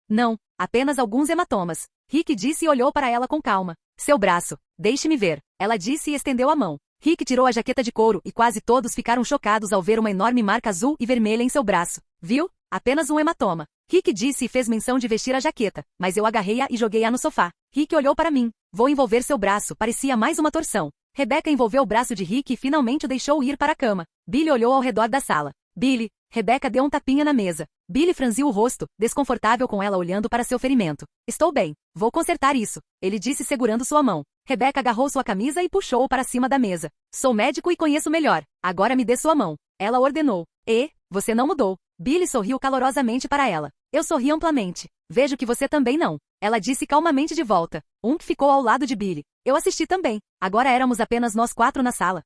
Não, apenas alguns hematomas. Rick disse e olhou para ela com calma. Seu braço, deixe-me ver. Ela disse e estendeu a mão. Rick tirou a jaqueta de couro e quase todos ficaram chocados ao ver uma enorme marca azul e vermelha em seu braço. Viu? Apenas um hematoma. Rick disse e fez menção de vestir a jaqueta, mas eu agarrei-a e joguei-a no sofá. Rick olhou para mim. Vou envolver seu braço, parecia mais uma torção. Rebeca envolveu o braço de Rick e finalmente o deixou ir para a cama. Billy olhou ao redor da sala. Billy, Rebeca deu um tapinha na mesa. Billy franziu o rosto, desconfortável com ela olhando para seu ferimento. Estou bem, vou consertar isso, ele disse segurando sua mão. Rebeca agarrou sua camisa e puxou-o para cima da mesa. Sou médico e conheço melhor. Agora me dê sua mão. Ela ordenou. Você não mudou. Billy sorriu calorosamente para ela. Eu sorri amplamente. Vejo que você também não. Ela disse calmamente de volta. Que ficou ao lado de Billy. Eu assisti também. Agora éramos apenas nós 4 na sala.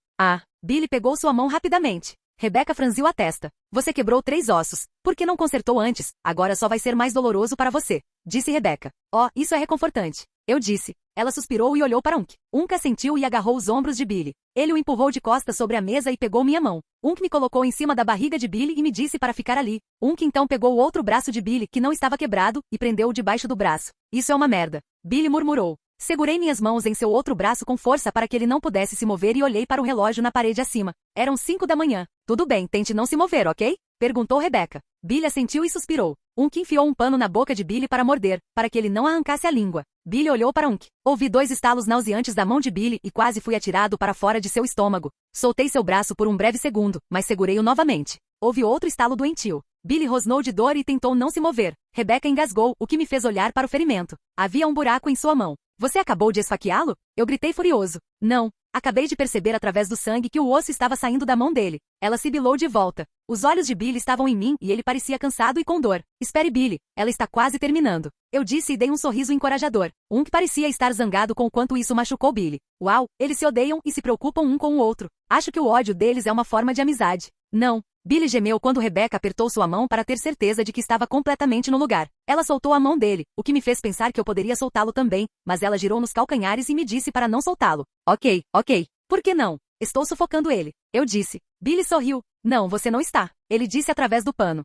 Billy pegou sua mão rapidamente. Rebeca franziu a testa. Você quebrou 3 ossos. Por que não consertou antes? Agora só vai ser mais doloroso para você. Disse Rebeca. Isso é reconfortante. Eu disse. Ela suspirou e olhou para Unk. Unk assentiu e agarrou os ombros de Billy. Ele o empurrou de costas sobre a mesa e pegou minha mão. Unk me colocou em cima da barriga de Billy e me disse para ficar ali. Unk então pegou o outro braço de Billy, que não estava quebrado, e prendeu-o debaixo do braço. Isso é uma merda. Billy murmurou. Segurei minhas mãos em seu outro braço com força para que ele não pudesse se mover e olhei para o relógio na parede acima. Eram 5 da manhã. Tudo bem, tente não se mover, ok? Perguntou Rebeca. Billy assentiu e suspirou. Unk enfiou um pano na boca de Billy para morder, para que ele não arrancasse a língua. Billy olhou para Unk. Ouvi 2 estalos nauseantes da mão de Billy e quase fui atirado para fora de seu estômago. Soltei seu braço por um breve segundo, mas segurei-o novamente. Houve outro estalo doentio. Billy rosnou de dor e tentou não se mover. Rebeca engasgou, o que me fez olhar para o ferimento. Havia um buraco em sua mão. Você acabou de esfaqueá-lo? Eu gritei furioso. Não. Acabei de perceber através do sangue que o osso estava saindo da mão dele. Ela sibilou de volta. Os olhos de Billy estavam em mim e ele parecia cansado e com dor. Espere, Billy. Ela está quase terminando. Eu disse e dei um sorriso encorajador. Que parecia estar zangado com o quanto isso machucou Billy. Uau, eles se odeiam e se preocupam um com o outro. Acho que o ódio deles é uma forma de amizade. Não. Billy gemeu quando Rebeca apertou sua mão para ter certeza de que estava completamente no lugar. Ela soltou a mão dele, o que me fez pensar que eu poderia soltá-lo também, mas ela girou nos calcanhares e me disse para não soltá-lo. Ok. Por que não? Estou sufocando ele. Eu disse. Billy sorriu. Não, você não está. Ele disse através do pano.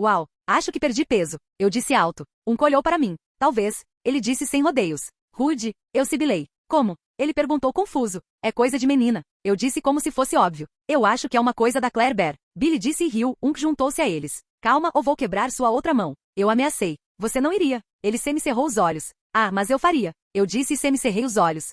Uau. Acho que perdi peso. Eu disse alto. Olhou para mim. Talvez. Ele disse sem rodeios. Rude. Eu sibilei. Como? Ele perguntou confuso. É coisa de menina. Eu disse como se fosse óbvio. Eu acho que é uma coisa da Claire Bear. Billy disse e riu. Juntou-se a eles. Calma ou vou quebrar sua outra mão. Eu ameacei. Você não iria. Ele semicerrou os olhos. Mas eu faria. Eu disse e semicerrei os olhos.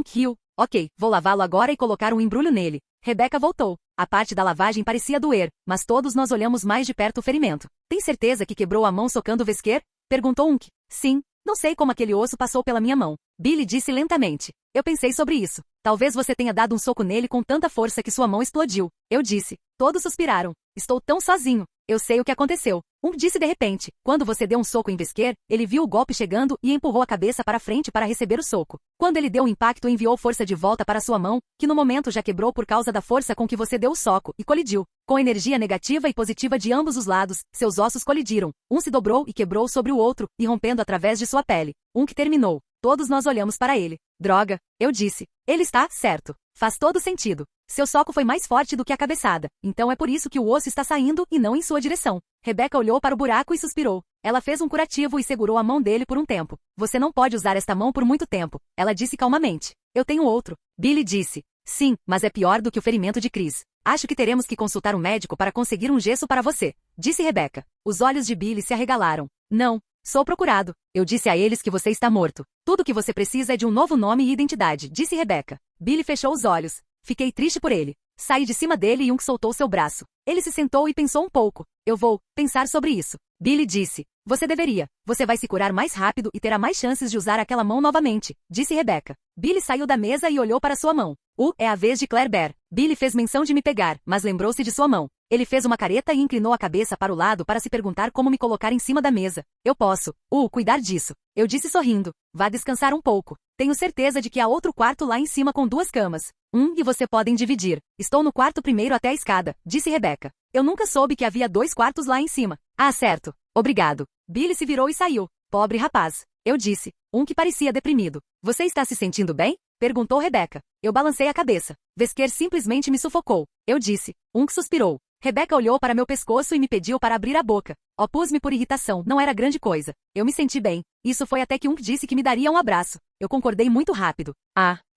Riu. Ok, vou lavá-lo agora e colocar um embrulho nele. Rebeca voltou. A parte da lavagem parecia doer, mas todos nós olhamos mais de perto o ferimento. Tem certeza que quebrou a mão socando o Vesker? Perguntou Unk. Sim. Não sei como aquele osso passou pela minha mão. Billy disse lentamente. Eu pensei sobre isso. Talvez você tenha dado um soco nele com tanta força que sua mão explodiu. Eu disse. Todos suspiraram. Estou tão sozinho. Eu sei o que aconteceu. Disse de repente. Quando você deu um soco em Vesker, ele viu o golpe chegando e empurrou a cabeça para frente para receber o soco. Quando ele deu o impacto, enviou força de volta para sua mão, que no momento já quebrou por causa da força com que você deu o soco, e colidiu. Com energia negativa e positiva de ambos os lados, seus ossos colidiram. Se dobrou e quebrou sobre o outro, irrompendo através de sua pele. Que terminou. Todos nós olhamos para ele. Droga, eu disse. Ele está certo. Faz todo sentido. Seu soco foi mais forte do que a cabeçada, então é por isso que o osso está saindo e não em sua direção. Rebeca olhou para o buraco e suspirou. Ela fez um curativo e segurou a mão dele por um tempo. Você não pode usar esta mão por muito tempo, ela disse calmamente. Eu tenho outro. Billy disse. Sim, mas é pior do que o ferimento de Chris. Acho que teremos que consultar um médico para conseguir um gesso para você, disse Rebeca. Os olhos de Billy se arregalaram. Não, Sou procurado. Eu disse a eles que você está morto. Tudo que você precisa é de um novo nome e identidade, disse Rebecca. Billy fechou os olhos. Fiquei triste por ele. Saí de cima dele e soltou seu braço. Ele se sentou e pensou um pouco. Eu vou pensar sobre isso. Billy disse. Você deveria. Você vai se curar mais rápido e terá mais chances de usar aquela mão novamente, disse Rebecca. Billy saiu da mesa e olhou para sua mão. É a vez de Claire Bear. Billy fez menção de me pegar, mas lembrou-se de sua mão. Ele fez uma careta e inclinou a cabeça para o lado para se perguntar como me colocar em cima da mesa. Eu posso, cuidar disso. Eu disse sorrindo. Vá descansar um pouco. Tenho certeza de que há outro quarto lá em cima com 2 camas. E você podem dividir. Estou no quarto primeiro até a escada, disse Rebecca. Eu nunca soube que havia 2 quartos lá em cima. Ah, certo. Obrigado. Billy se virou e saiu. Pobre rapaz. Eu disse. Que parecia deprimido. Você está se sentindo bem? Perguntou Rebecca. Eu balancei a cabeça. Vesker simplesmente me sufocou. Eu disse. Que suspirou. Rebecca olhou para meu pescoço e me pediu para abrir a boca. Opus-me por irritação, não era grande coisa. Eu me senti bem. Isso foi até que disse que me daria um abraço. Eu concordei muito rápido.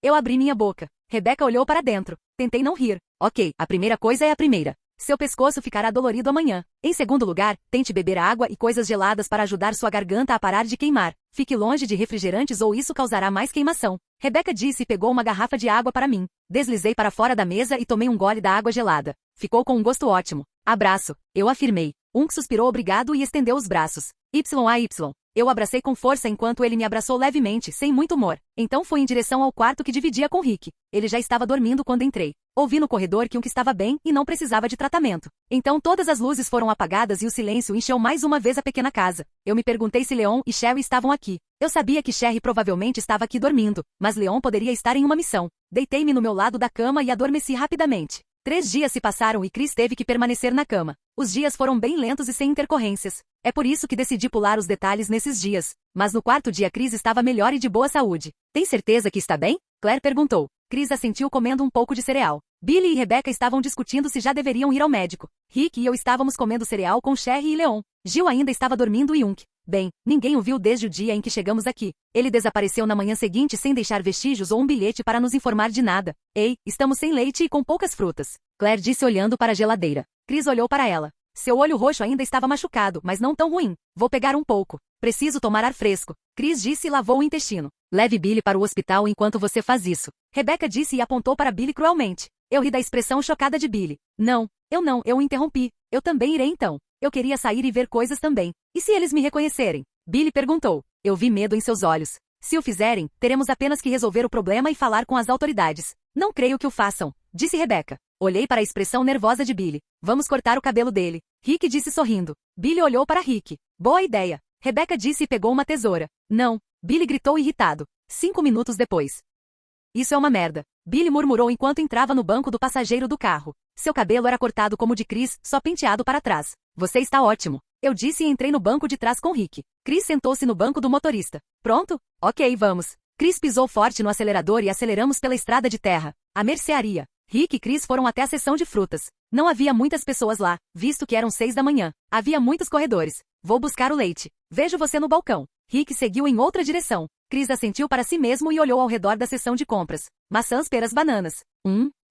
Eu abri minha boca. Rebecca olhou para dentro. Tentei não rir. Ok, a primeira coisa é a primeira. Seu pescoço ficará dolorido amanhã. Em segundo lugar, tente beber água e coisas geladas para ajudar sua garganta a parar de queimar. Fique longe de refrigerantes ou isso causará mais queimação. Rebecca disse e pegou uma garrafa de água para mim. Deslizei para fora da mesa e tomei um gole da água gelada. Ficou com um gosto ótimo. Abraço. Eu afirmei. Suspirou obrigado e estendeu os braços. YAY. Eu abracei com força enquanto ele me abraçou levemente, sem muito humor. Então fui em direção ao quarto que dividia com Rick. Ele já estava dormindo quando entrei. Ouvi no corredor que estava bem e não precisava de tratamento. Então todas as luzes foram apagadas e o silêncio encheu mais uma vez a pequena casa. Eu me perguntei se Leon e Sherry estavam aqui. Eu sabia que Sherry provavelmente estava aqui dormindo, mas Leon poderia estar em uma missão. Deitei-me no meu lado da cama e adormeci rapidamente. 3 dias se passaram e Chris teve que permanecer na cama. Os dias foram bem lentos e sem intercorrências. É por isso que decidi pular os detalhes nesses dias. Mas no 4º dia Chris estava melhor e de boa saúde. Tem certeza que está bem? Claire perguntou. Chris assentiu comendo um pouco de cereal. Billy e Rebecca estavam discutindo se já deveriam ir ao médico. Rick e eu estávamos comendo cereal com Sherry e Leon. Jill ainda estava dormindo e Bem, ninguém o viu desde o dia em que chegamos aqui. Ele desapareceu na manhã seguinte sem deixar vestígios ou um bilhete para nos informar de nada. Ei, estamos sem leite e com poucas frutas. Claire disse olhando para a geladeira. Chris olhou para ela. Seu olho roxo ainda estava machucado, mas não tão ruim. Vou pegar um pouco. Preciso tomar ar fresco. Chris disse e lavou o intestino. Leve Billy para o hospital enquanto você faz isso. Rebecca disse e apontou para Billy cruelmente. Eu ri da expressão chocada de Billy. Não, eu o interrompi. Eu também irei então. Eu queria sair e ver coisas também. E se eles me reconhecerem? Billy perguntou. Eu vi medo em seus olhos. Se o fizerem, teremos apenas que resolver o problema e falar com as autoridades. Não creio que o façam, disse Rebecca. Olhei para a expressão nervosa de Billy. Vamos cortar o cabelo dele. Rick disse sorrindo. Billy olhou para Rick. Boa ideia. Rebecca disse e pegou uma tesoura. Não. Billy gritou irritado. 5 minutos depois. Isso é uma merda. Billy murmurou enquanto entrava no banco do passageiro do carro. Seu cabelo era cortado como o de Chris, só penteado para trás. Você está ótimo. Eu disse e entrei no banco de trás com Rick. Chris sentou-se no banco do motorista. Pronto? Ok, vamos. Chris pisou forte no acelerador e aceleramos pela estrada de terra. A mercearia. Rick e Chris foram até a seção de frutas. Não havia muitas pessoas lá, visto que eram 6 da manhã. Havia muitos corredores. Vou buscar o leite. Vejo você no balcão. Rick seguiu em outra direção. Chris assentiu para si mesmo e olhou ao redor da seção de compras. Maçãs, peras, bananas.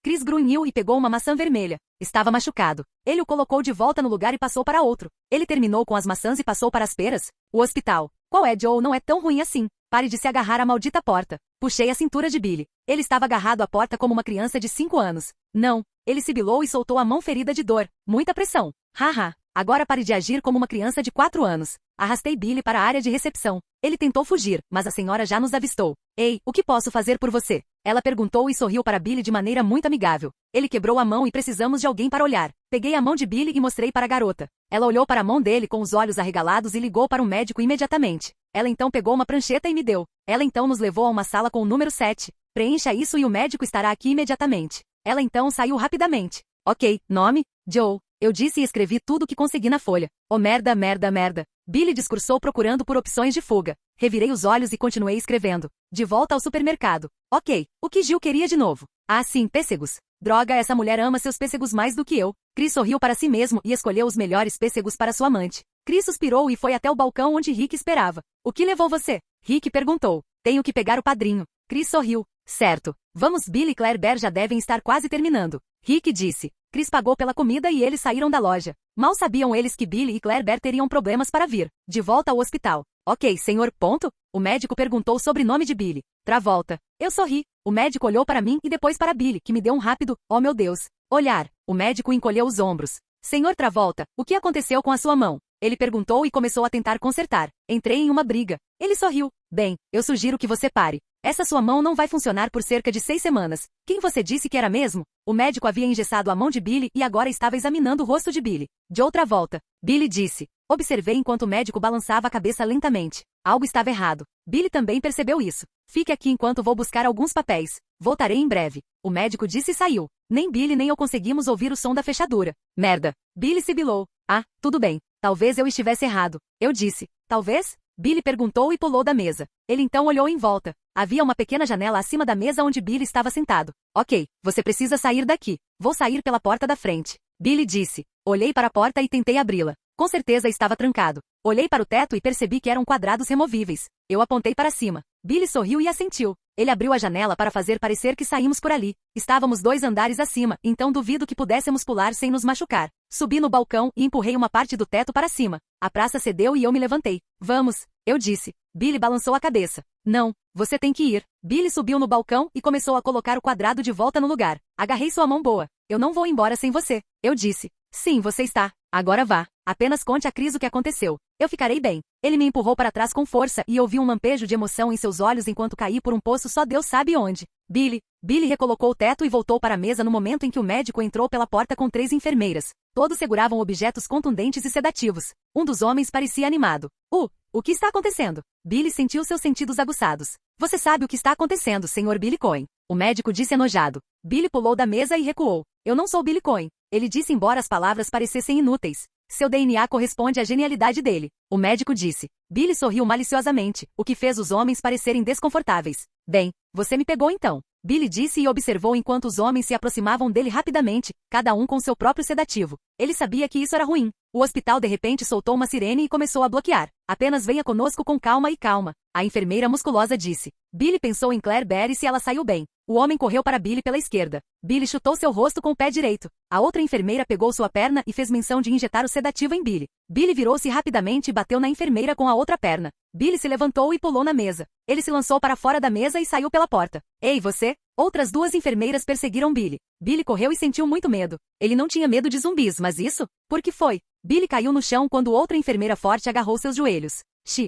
Chris grunhiu e pegou uma maçã vermelha. Estava machucado. Ele o colocou de volta no lugar e passou para outro. Ele terminou com as maçãs e passou para as peras. O hospital. Qual é, Joe? Não é tão ruim assim. Pare de se agarrar à maldita porta. Puxei a cintura de Billy. Ele estava agarrado à porta como uma criança de 5 anos. Não. Ele sibilou e soltou a mão ferida de dor. Muita pressão. Haha. Agora pare de agir como uma criança de 4 anos. Arrastei Billy para a área de recepção. Ele tentou fugir, mas a senhora já nos avistou. Ei, o que posso fazer por você? Ela perguntou e sorriu para Billy de maneira muito amigável. Ele quebrou a mão e precisamos de alguém para olhar. Peguei a mão de Billy e mostrei para a garota. Ela olhou para a mão dele com os olhos arregalados e ligou para um médico imediatamente. Ela então pegou uma prancheta e me deu. Ela então nos levou a uma sala com o número 7. Preencha isso e o médico estará aqui imediatamente. Ela então saiu rapidamente. Ok, nome? Joe. Eu disse e escrevi tudo o que consegui na folha. Oh merda, merda, merda. Billy discursou procurando por opções de fuga. Revirei os olhos e continuei escrevendo. De volta ao supermercado. Ok, o que Jill queria de novo? Ah sim, pêssegos. Droga, essa mulher ama seus pêssegos mais do que eu. Chris sorriu para si mesmo e escolheu os melhores pêssegos para sua amante. Chris suspirou e foi até o balcão onde Rick esperava. O que levou você? Rick perguntou. Tenho que pegar o padrinho. Chris sorriu. Certo. Vamos, Billy e Claire Bear já devem estar quase terminando. Rick disse. Chris pagou pela comida e eles saíram da loja. Mal sabiam eles que Billy e Claire Bear teriam problemas para vir de volta ao hospital. Ok, senhor, ponto? O médico perguntou o sobrenome de Billy. Travolta. Eu sorri. O médico olhou para mim e depois para Billy, que me deu um rápido, oh meu Deus, olhar. O médico encolheu os ombros. Senhor Travolta, o que aconteceu com a sua mão? Ele perguntou e começou a tentar consertar. Entrei em uma briga. Ele sorriu. Bem, eu sugiro que você pare. Essa sua mão não vai funcionar por cerca de 6 semanas. Quem você disse que era mesmo? O médico havia engessado a mão de Billy e agora estava examinando o rosto de Billy. De outra volta. Billy disse. Observei enquanto o médico balançava a cabeça lentamente. Algo estava errado. Billy também percebeu isso. Fique aqui enquanto vou buscar alguns papéis. Voltarei em breve. O médico disse e saiu. Nem Billy nem eu conseguimos ouvir o som da fechadura. Merda. Billy sibilou. Ah, tudo bem. Talvez eu estivesse errado. Eu disse. Talvez? Billy perguntou e pulou da mesa. Ele então olhou em volta. Havia uma pequena janela acima da mesa onde Billy estava sentado. Ok, você precisa sair daqui. Vou sair pela porta da frente. Billy disse. Olhei para a porta e tentei abri-la. Com certeza estava trancado. Olhei para o teto e percebi que eram quadrados removíveis. Eu apontei para cima. Billy sorriu e assentiu. Ele abriu a janela para fazer parecer que saímos por ali. Estávamos 2 andares acima, então duvido que pudéssemos pular sem nos machucar. Subi no balcão e empurrei uma parte do teto para cima. A praça cedeu e eu me levantei. Vamos, eu disse. Billy balançou a cabeça. Não, você tem que ir. Billy subiu no balcão e começou a colocar o quadrado de volta no lugar. Agarrei sua mão boa. Eu não vou embora sem você. Eu disse. Sim, você está. Agora vá. Apenas conte a Chris o que aconteceu. Eu ficarei bem. Ele me empurrou para trás com força e ouvi um lampejo de emoção em seus olhos enquanto caí por um poço só Deus sabe onde. Billy recolocou o teto e voltou para a mesa no momento em que o médico entrou pela porta com 3 enfermeiras. Todos seguravam objetos contundentes e sedativos. Um dos homens parecia animado. O que está acontecendo? Billy sentiu seus sentidos aguçados. Você sabe o que está acontecendo, Sr. Billy Cohen. O médico disse enojado. Billy pulou da mesa e recuou. Eu não sou Billy Cohen. Ele disse embora as palavras parecessem inúteis. Seu DNA corresponde à genialidade dele. O médico disse. Billy sorriu maliciosamente, o que fez os homens parecerem desconfortáveis. Bem, você me pegou então. Billy disse e observou enquanto os homens se aproximavam dele rapidamente, cada um com seu próprio sedativo. Ele sabia que isso era ruim. O hospital de repente soltou uma sirene e começou a bloquear. Apenas venha conosco com calma e calma. A enfermeira musculosa disse. Billy pensou em Claire Bear e se ela saiu bem. O homem correu para Billy pela esquerda. Billy chutou seu rosto com o pé direito. A outra enfermeira pegou sua perna e fez menção de injetar o sedativo em Billy. Billy virou-se rapidamente e bateu na enfermeira com a outra perna. Billy se levantou e pulou na mesa. Ele se lançou para fora da mesa e saiu pela porta. Ei, você! Outras 2 enfermeiras perseguiram Billy. Billy correu e sentiu muito medo. Ele não tinha medo de zumbis, mas isso? Por que foi? Billy caiu no chão quando outra enfermeira forte agarrou seus joelhos.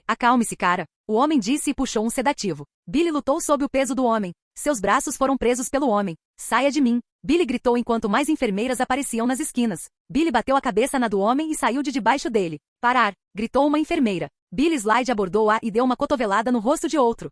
Acalme-se, cara. O homem disse e puxou um sedativo. Billy lutou sob o peso do homem. Seus braços foram presos pelo homem. Saia de mim. Billy gritou enquanto mais enfermeiras apareciam nas esquinas. Billy bateu a cabeça na do homem e saiu de debaixo dele. Parar! Gritou uma enfermeira. Billy Slide abordou-a e deu uma cotovelada no rosto de outro.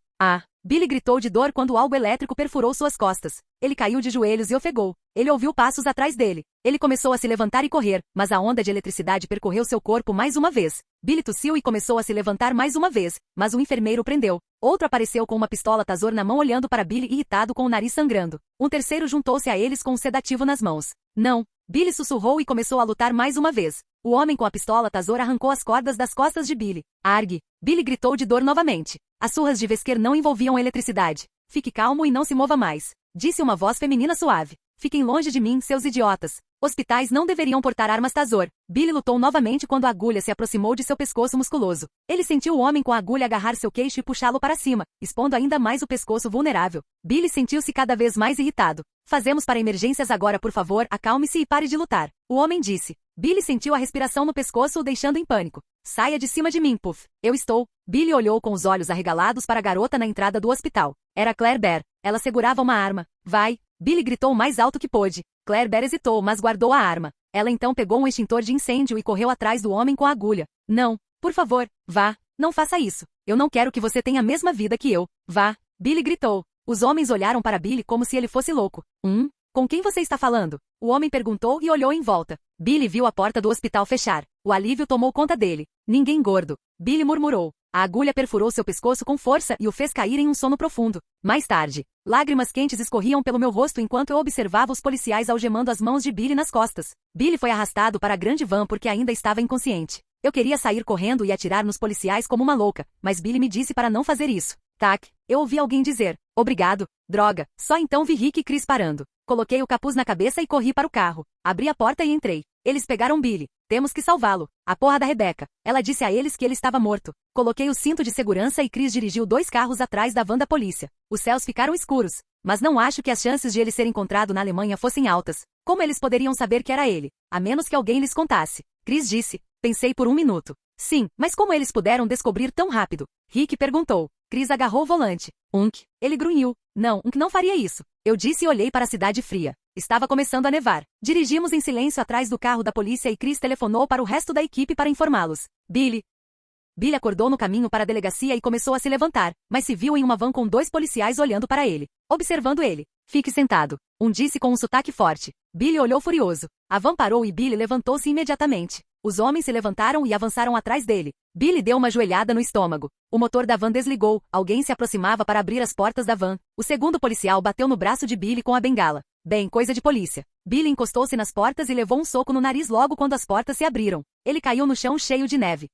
Billy gritou de dor quando algo elétrico perfurou suas costas. Ele caiu de joelhos e ofegou. Ele ouviu passos atrás dele. Ele começou a se levantar e correr, mas a onda de eletricidade percorreu seu corpo mais uma vez. Billy tossiu e começou a se levantar mais uma vez, mas o enfermeiro o prendeu. Outro apareceu com uma pistola Taser na mão olhando para Billy irritado com o nariz sangrando. Um terceiro juntou-se a eles com um sedativo nas mãos. Não! Billy sussurrou e começou a lutar mais uma vez. O homem com a pistola Taser arrancou as cordas das costas de Billy. Argue! Billy gritou de dor novamente. As surras de Wesker não envolviam eletricidade. Fique calmo e não se mova mais. Disse uma voz feminina suave. Fiquem longe de mim, seus idiotas. Hospitais não deveriam portar armas Taser. Billy lutou novamente quando a agulha se aproximou de seu pescoço musculoso. Ele sentiu o homem com a agulha agarrar seu queixo e puxá-lo para cima, expondo ainda mais o pescoço vulnerável. Billy sentiu-se cada vez mais irritado. Fazemos para emergências agora, por favor, acalme-se e pare de lutar. O homem disse. Billy sentiu a respiração no pescoço o deixando em pânico. Saia de cima de mim, Puff. Eu estou. Billy olhou com os olhos arregalados para a garota na entrada do hospital. Era Claire Bear. Ela segurava uma arma. Vai. Billy gritou o mais alto que pôde. Claire Bear hesitou, mas guardou a arma. Ela então pegou um extintor de incêndio e correu atrás do homem com a agulha. Não. Por favor, vá. Não faça isso. Eu não quero que você tenha a mesma vida que eu. Vá. Billy gritou. Os homens olharam para Billy como se ele fosse louco. Com quem você está falando? O homem perguntou e olhou em volta. Billy viu a porta do hospital fechar. O alívio tomou conta dele. Ninguém gordo. Billy murmurou. A agulha perfurou seu pescoço com força e o fez cair em um sono profundo. Mais tarde, lágrimas quentes escorriam pelo meu rosto enquanto eu observava os policiais algemando as mãos de Billy nas costas. Billy foi arrastado para a grande van porque ainda estava inconsciente. Eu queria sair correndo e atirar nos policiais como uma louca, mas Billy me disse para não fazer isso. Tac, eu ouvi alguém dizer. Obrigado, droga. Só então vi Rick e Chris parando. Coloquei o capuz na cabeça e corri para o carro. Abri a porta e entrei. Eles pegaram Billy. Temos que salvá-lo. A porra da Rebecca. Ela disse a eles que ele estava morto. Coloquei o cinto de segurança e Chris dirigiu 2 carros atrás da van da polícia. Os céus ficaram escuros. Mas não acho que as chances de ele ser encontrado na Alemanha fossem altas. Como eles poderiam saber que era ele? A menos que alguém lhes contasse. Chris disse. Pensei por um minuto. Sim, mas como eles puderam descobrir tão rápido? Rick perguntou. Chris agarrou o volante. Ele grunhiu. Não, não faria isso. Eu disse e olhei para a cidade fria. Estava começando a nevar. Dirigimos em silêncio atrás do carro da polícia e Chris telefonou para o resto da equipe para informá-los. Billy acordou no caminho para a delegacia e começou a se levantar, mas se viu em uma van com 2 policiais olhando para ele, observando ele. Fique sentado. Disse com um sotaque forte. Billy olhou furioso. A van parou e Billy levantou-se imediatamente. Os homens se levantaram e avançaram atrás dele. Billy deu uma joelhada no estômago. O motor da van desligou. Alguém se aproximava para abrir as portas da van. O segundo policial bateu no braço de Billy com a bengala. Bem, coisa de polícia. Billy encostou-se nas portas e levou um soco no nariz logo quando as portas se abriram. Ele caiu no chão cheio de neve.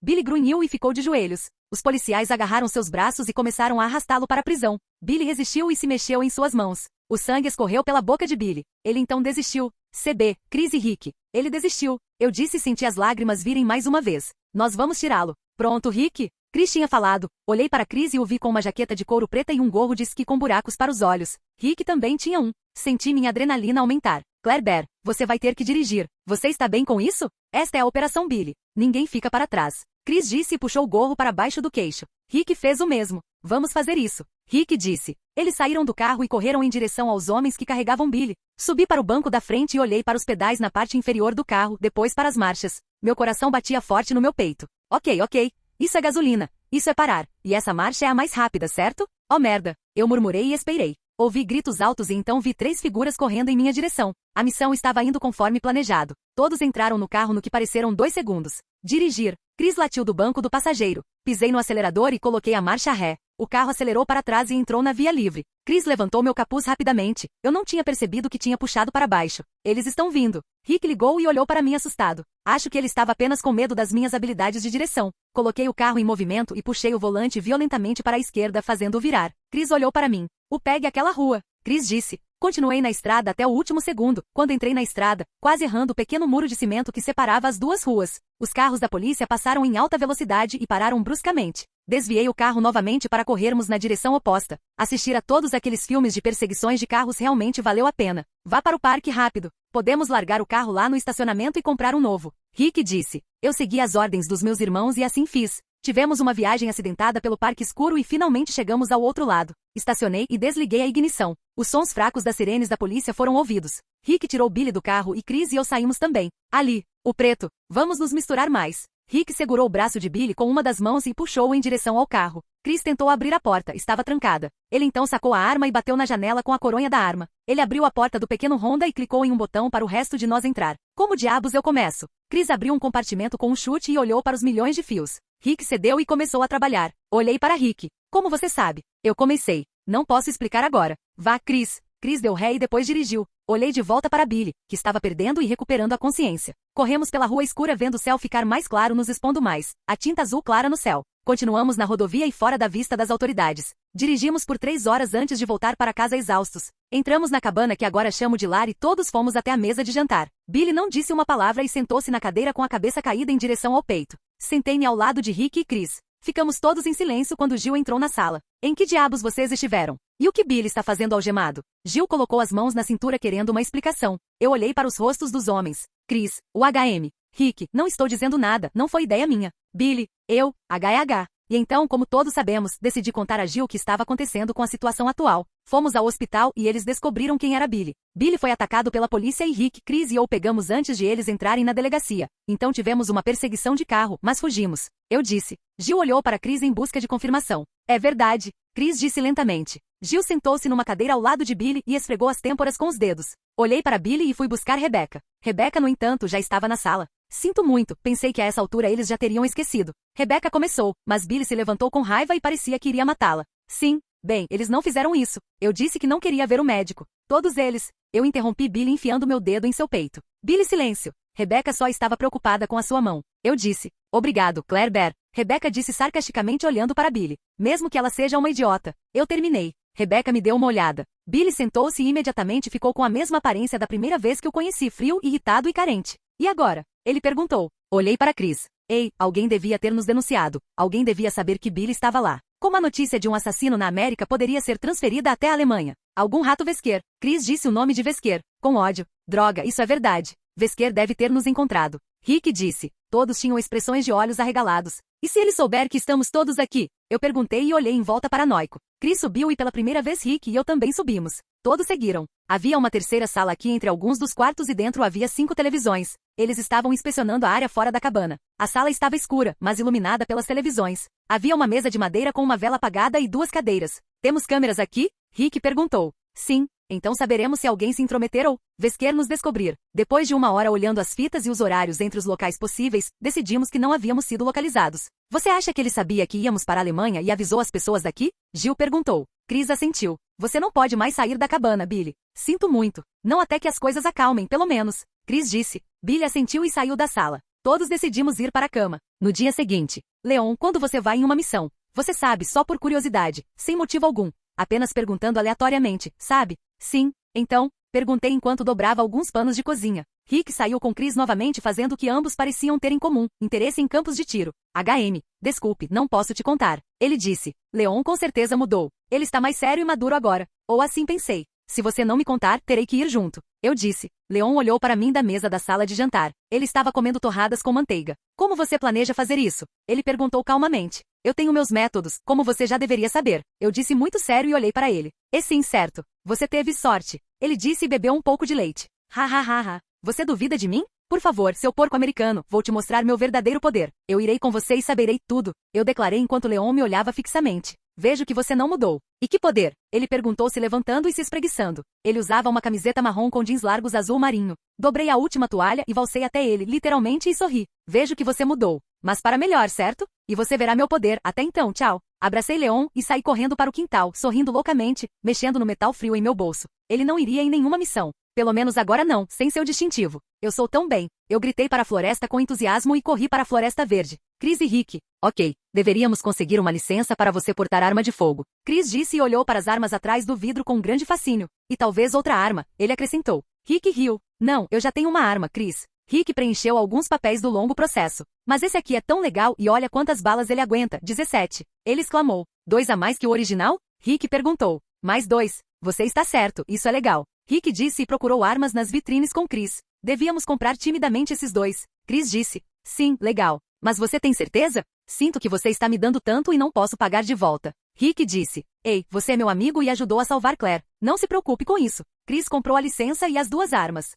Billy grunhiu e ficou de joelhos. Os policiais agarraram seus braços e começaram a arrastá-lo para a prisão. Billy resistiu e se mexeu em suas mãos. O sangue escorreu pela boca de Billy. Ele então desistiu. CB, Chris e Rick. Ele desistiu. Eu disse e senti as lágrimas virem mais uma vez. Nós vamos tirá-lo. Pronto, Rick? Chris tinha falado. Olhei para Chris e o vi com uma jaqueta de couro preta e um gorro de esqui com buracos para os olhos. Rick também tinha um. Senti minha adrenalina aumentar. Claire Bear, você vai ter que dirigir. Você está bem com isso? Esta é a Operação Billy. Ninguém fica para trás. Chris disse e puxou o gorro para baixo do queixo. Rick fez o mesmo. Vamos fazer isso. Rick disse. Eles saíram do carro e correram em direção aos homens que carregavam Billy. Subi para o banco da frente e olhei para os pedais na parte inferior do carro, depois para as marchas. Meu coração batia forte no meu peito. Ok. Isso é gasolina. Isso é parar. E essa marcha é a mais rápida, certo? Oh merda. Eu murmurei e esperei. Ouvi gritos altos e então vi 3 figuras correndo em minha direção. A missão estava indo conforme planejado. Todos entraram no carro no que pareceram 2 segundos. Dirigir. Chris latiu do banco do passageiro. Pisei no acelerador e coloquei a marcha ré. O carro acelerou para trás e entrou na via livre. Chris levantou meu capuz rapidamente. Eu não tinha percebido que tinha puxado para baixo. Eles estão vindo. Rick ligou e olhou para mim assustado. Acho que ele estava apenas com medo das minhas habilidades de direção. Coloquei o carro em movimento e puxei o volante violentamente para a esquerda, fazendo-o virar. Chris olhou para mim. Pegue aquela rua. Chris disse. Continuei na estrada até o último segundo. Quando entrei na estrada, quase errando o pequeno muro de cimento que separava as 2 ruas. Os carros da polícia passaram em alta velocidade e pararam bruscamente. Desviei o carro novamente para corrermos na direção oposta. Assistir a todos aqueles filmes de perseguições de carros realmente valeu a pena. Vá para o parque rápido. Podemos largar o carro lá no estacionamento e comprar um novo. Rick disse. Eu segui as ordens dos meus irmãos e assim fiz. Tivemos uma viagem acidentada pelo parque escuro e finalmente chegamos ao outro lado. Estacionei e desliguei a ignição. Os sons fracos das sirenes da polícia foram ouvidos. Rick tirou Billy do carro e Chris e eu saímos também. Ali, o preto. Vamos nos misturar mais. Rick segurou o braço de Billy com uma das mãos e puxou-o em direção ao carro. Chris tentou abrir a porta, estava trancada. Ele então sacou a arma e bateu na janela com a coronha da arma. Ele abriu a porta do pequeno Honda e clicou em um botão para o resto de nós entrar. Como diabos eu começo? Chris abriu um compartimento com um chute e olhou para os milhões de fios. Rick cedeu e começou a trabalhar. Olhei para Rick. Como você sabe? Eu comecei. Não posso explicar agora. Vá, Chris. Chris deu ré e depois dirigiu. Olhei de volta para Billy, que estava perdendo e recuperando a consciência. Corremos pela rua escura vendo o céu ficar mais claro nos expondo mais. A tinta azul clara no céu. Continuamos na rodovia e fora da vista das autoridades. Dirigimos por 3 horas antes de voltar para casa exaustos. Entramos na cabana que agora chamo de lar e todos fomos até a mesa de jantar. Billy não disse uma palavra e sentou-se na cadeira com a cabeça caída em direção ao peito. Sentei-me ao lado de Rick e Chris. Ficamos todos em silêncio quando Gil entrou na sala. Em que diabos vocês estiveram? E o que Billy está fazendo algemado? Gil colocou as mãos na cintura querendo uma explicação. Eu olhei para os rostos dos homens. Chris, o HM. Rick, não estou dizendo nada, não foi ideia minha. Billy, eu, HH. E então, como todos sabemos, decidi contar a Gil o que estava acontecendo com a situação atual. Fomos ao hospital e eles descobriram quem era Billy. Billy foi atacado pela polícia e Rick, Chris e eu pegamos antes de eles entrarem na delegacia. Então tivemos uma perseguição de carro, mas fugimos. Eu disse. Gil olhou para Chris em busca de confirmação. É verdade. Chris disse lentamente. Gil sentou-se numa cadeira ao lado de Billy e esfregou as têmporas com os dedos. Olhei para Billy e fui buscar Rebecca. Rebecca, no entanto, já estava na sala. Sinto muito, pensei que a essa altura eles já teriam esquecido. Rebecca começou, mas Billy se levantou com raiva e parecia que iria matá-la. Sim, bem, eles não fizeram isso. Eu disse que não queria ver o médico. Todos eles. Eu interrompi Billy enfiando meu dedo em seu peito. Billy, silêncio. Rebecca só estava preocupada com a sua mão. Eu disse. Obrigado, Claire Bear. Rebecca disse sarcasticamente olhando para Billy. Mesmo que ela seja uma idiota. Eu terminei. Rebecca me deu uma olhada. Billy sentou-se e imediatamente ficou com a mesma aparência da primeira vez que o conheci, frio, irritado e carente. E agora? Ele perguntou. Olhei para Chris. Ei, alguém devia ter nos denunciado. Alguém devia saber que Billy estava lá. Como a notícia de um assassino na América poderia ser transferida até a Alemanha? Algum rato Vesker. Chris disse o nome de Vesker, com ódio. Droga, isso é verdade. Vesker deve ter nos encontrado. Rick disse. Todos tinham expressões de olhos arregalados. E se ele souber que estamos todos aqui? Eu perguntei e olhei em volta paranoico. Chris subiu e pela primeira vez Rick e eu também subimos. Todos seguiram. Havia uma terceira sala aqui entre alguns dos quartos e dentro havia 5 televisões. Eles estavam inspecionando a área fora da cabana. A sala estava escura, mas iluminada pelas televisões. Havia uma mesa de madeira com uma vela apagada e 2 cadeiras. Temos câmeras aqui? Rick perguntou. Sim. Então saberemos se alguém se intrometer ou Vesker nos descobrir. Depois de 1 hora olhando as fitas e os horários entre os locais possíveis, decidimos que não havíamos sido localizados. Você acha que ele sabia que íamos para a Alemanha e avisou as pessoas daqui? Jill perguntou. Chris assentiu. Você não pode mais sair da cabana, Billy. Sinto muito. Não até que as coisas acalmem, pelo menos. Chris disse. Billy assentiu e saiu da sala. Todos decidimos ir para a cama. No dia seguinte. Leon, quando você vai em uma missão? Você sabe, só por curiosidade, sem motivo algum. Apenas perguntando aleatoriamente, sabe? Sim. Então, perguntei enquanto dobrava alguns panos de cozinha. Rick saiu com Chris novamente fazendo o que ambos pareciam ter em comum, interesse em campos de tiro. HM. Desculpe, não posso te contar. Ele disse. Leon com certeza mudou. Ele está mais sério e maduro agora. Ou assim pensei. Se você não me contar, terei que ir junto. Eu disse. Leon olhou para mim da mesa da sala de jantar. Ele estava comendo torradas com manteiga. Como você planeja fazer isso? Ele perguntou calmamente. Eu tenho meus métodos, como você já deveria saber. Eu disse muito sério e olhei para ele. E sim, certo. Você teve sorte. Ele disse e bebeu um pouco de leite. Ha ha ha ha. Você duvida de mim? Por favor, seu porco americano, vou te mostrar meu verdadeiro poder. Eu irei com você e saberei tudo. Eu declarei enquanto Leon me olhava fixamente. Vejo que você não mudou. E que poder? Ele perguntou se levantando e se espreguiçando. Ele usava uma camiseta marrom com jeans largos azul marinho. Dobrei a última toalha e valsei até ele, literalmente, e sorri. Vejo que você mudou. Mas para melhor, certo? E você verá meu poder. Até então, tchau. Abracei Leon e saí correndo para o quintal, sorrindo loucamente, mexendo no metal frio em meu bolso. Ele não iria em nenhuma missão. Pelo menos agora não, sem seu distintivo. Eu sou tão bem. Eu gritei para a floresta com entusiasmo e corri para a floresta verde. Chris e Rick. Ok, deveríamos conseguir uma licença para você portar arma de fogo. Chris disse e olhou para as armas atrás do vidro com grande fascínio. E talvez outra arma, ele acrescentou. Rick riu. Não, eu já tenho uma arma, Chris. Rick preencheu alguns papéis do longo processo. Mas esse aqui é tão legal e olha quantas balas ele aguenta, 17. Ele exclamou. 2 a mais que o original? Rick perguntou. Mais 2. Você está certo, isso é legal. Rick disse e procurou armas nas vitrines com Chris. Devíamos comprar timidamente esses 2. Chris disse. Sim, legal. Mas você tem certeza? Sinto que você está me dando tanto e não posso pagar de volta. Rick disse. Ei, você é meu amigo e ajudou a salvar Claire. Não se preocupe com isso. Chris comprou a licença e as 2 armas.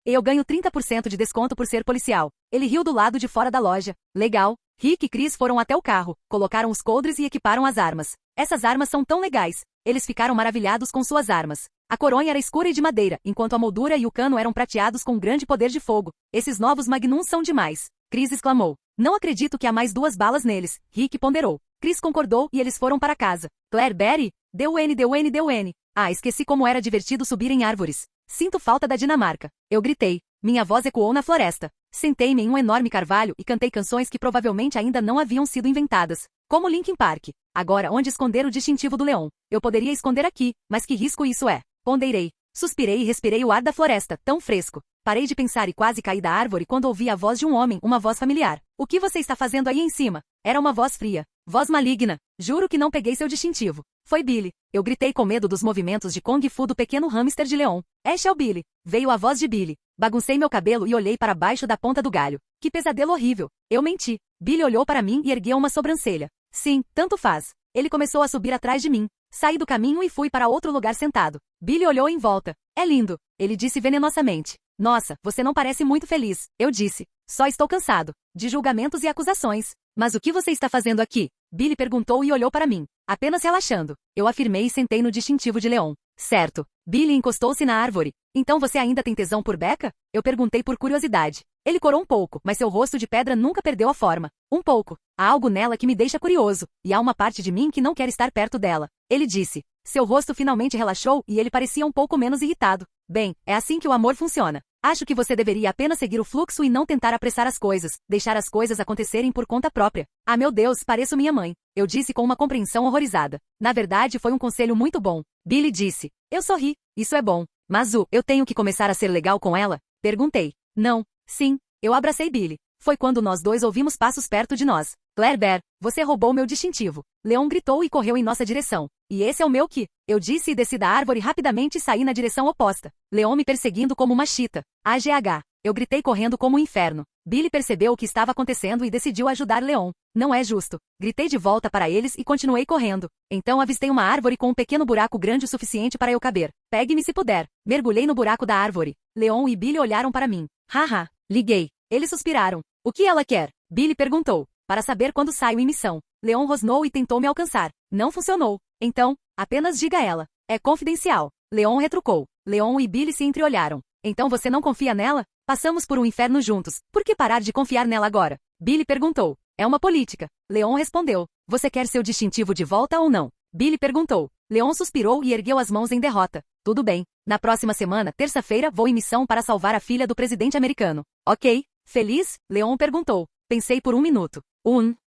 Eu ganho 30% de desconto por ser policial. Ele riu do lado de fora da loja. Legal. Rick e Chris foram até o carro, colocaram os coldres e equiparam as armas. Essas armas são tão legais. Eles ficaram maravilhados com suas armas. A coronha era escura e de madeira, enquanto a moldura e o cano eram prateados com grande poder de fogo. Esses novos Magnums são demais. Chris exclamou. Não acredito que há mais 2 balas neles. Rick ponderou. Chris concordou e eles foram para casa. Claire Berry? Deu N. Ah, esqueci como era divertido subir em árvores. Sinto falta da Dinamarca. Eu gritei. Minha voz ecoou na floresta. Sentei-me em um enorme carvalho e cantei canções que provavelmente ainda não haviam sido inventadas. Como Linkin Park. Agora, onde esconder o distintivo do leão? Eu poderia esconder aqui, mas que risco isso é? Ponderei. Suspirei e respirei o ar da floresta, tão fresco. Parei de pensar e quase caí da árvore quando ouvi a voz de um homem, uma voz familiar. O que você está fazendo aí em cima? Era uma voz fria. Voz maligna. Juro que não peguei seu distintivo. Foi Billy. Eu gritei com medo dos movimentos de Kung Fu do pequeno hamster de Leon. É o Billy. Veio a voz de Billy. Baguncei meu cabelo e olhei para baixo da ponta do galho. Que pesadelo horrível. Eu menti. Billy olhou para mim e ergueu uma sobrancelha. Sim, tanto faz. Ele começou a subir atrás de mim. Saí do caminho e fui para outro lugar sentado. Billy olhou em volta. É lindo. Ele disse venenosamente. Nossa, você não parece muito feliz. Eu disse. Só estou cansado. De julgamentos e acusações. Mas o que você está fazendo aqui? Billy perguntou e olhou para mim. Apenas relaxando. Eu afirmei e sentei no distintivo de Leon. Certo. Billy encostou-se na árvore. Então você ainda tem tesão por Becca? Eu perguntei por curiosidade. Ele corou um pouco, mas seu rosto de pedra nunca perdeu a forma. Um pouco. Há algo nela que me deixa curioso, e há uma parte de mim que não quer estar perto dela. Ele disse. Seu rosto finalmente relaxou e ele parecia um pouco menos irritado. Bem, é assim que o amor funciona. Acho que você deveria apenas seguir o fluxo e não tentar apressar as coisas, deixar as coisas acontecerem por conta própria. Ah, meu Deus, pareço minha mãe. Eu disse com uma compreensão horrorizada. Na verdade, foi um conselho muito bom. Billy disse. Eu sorri. Isso é bom. Mas eu tenho que começar a ser legal com ela? Perguntei. Não. Sim. Eu abracei Billy. Foi quando nós dois ouvimos passos perto de nós. Claire Bear, você roubou meu distintivo. Leon gritou e correu em nossa direção. E esse é o meu que? Eu disse e desci da árvore rapidamente e saí na direção oposta. Leon me perseguindo como uma chita. AGH. Eu gritei correndo como um inferno. Billy percebeu o que estava acontecendo e decidiu ajudar Leon. Não é justo. Gritei de volta para eles e continuei correndo. Então avistei uma árvore com um pequeno buraco grande o suficiente para eu caber. Pegue-me se puder. Mergulhei no buraco da árvore. Leon e Billy olharam para mim. Haha. Liguei. Eles suspiraram. O que ela quer? Billy perguntou. Para saber quando saio em missão. Leon rosnou e tentou me alcançar. Não funcionou. Então, apenas diga a ela. É confidencial. Leon retrucou. Leon e Billy se entreolharam. Então você não confia nela? Passamos por um inferno juntos. Por que parar de confiar nela agora? Billy perguntou. É uma política. Leon respondeu. Você quer seu distintivo de volta ou não? Billy perguntou. Leon suspirou e ergueu as mãos em derrota. Tudo bem. Na próxima semana, terça-feira, vou em missão para salvar a filha do presidente americano. Ok. Feliz? Leon perguntou. Pensei por um minuto.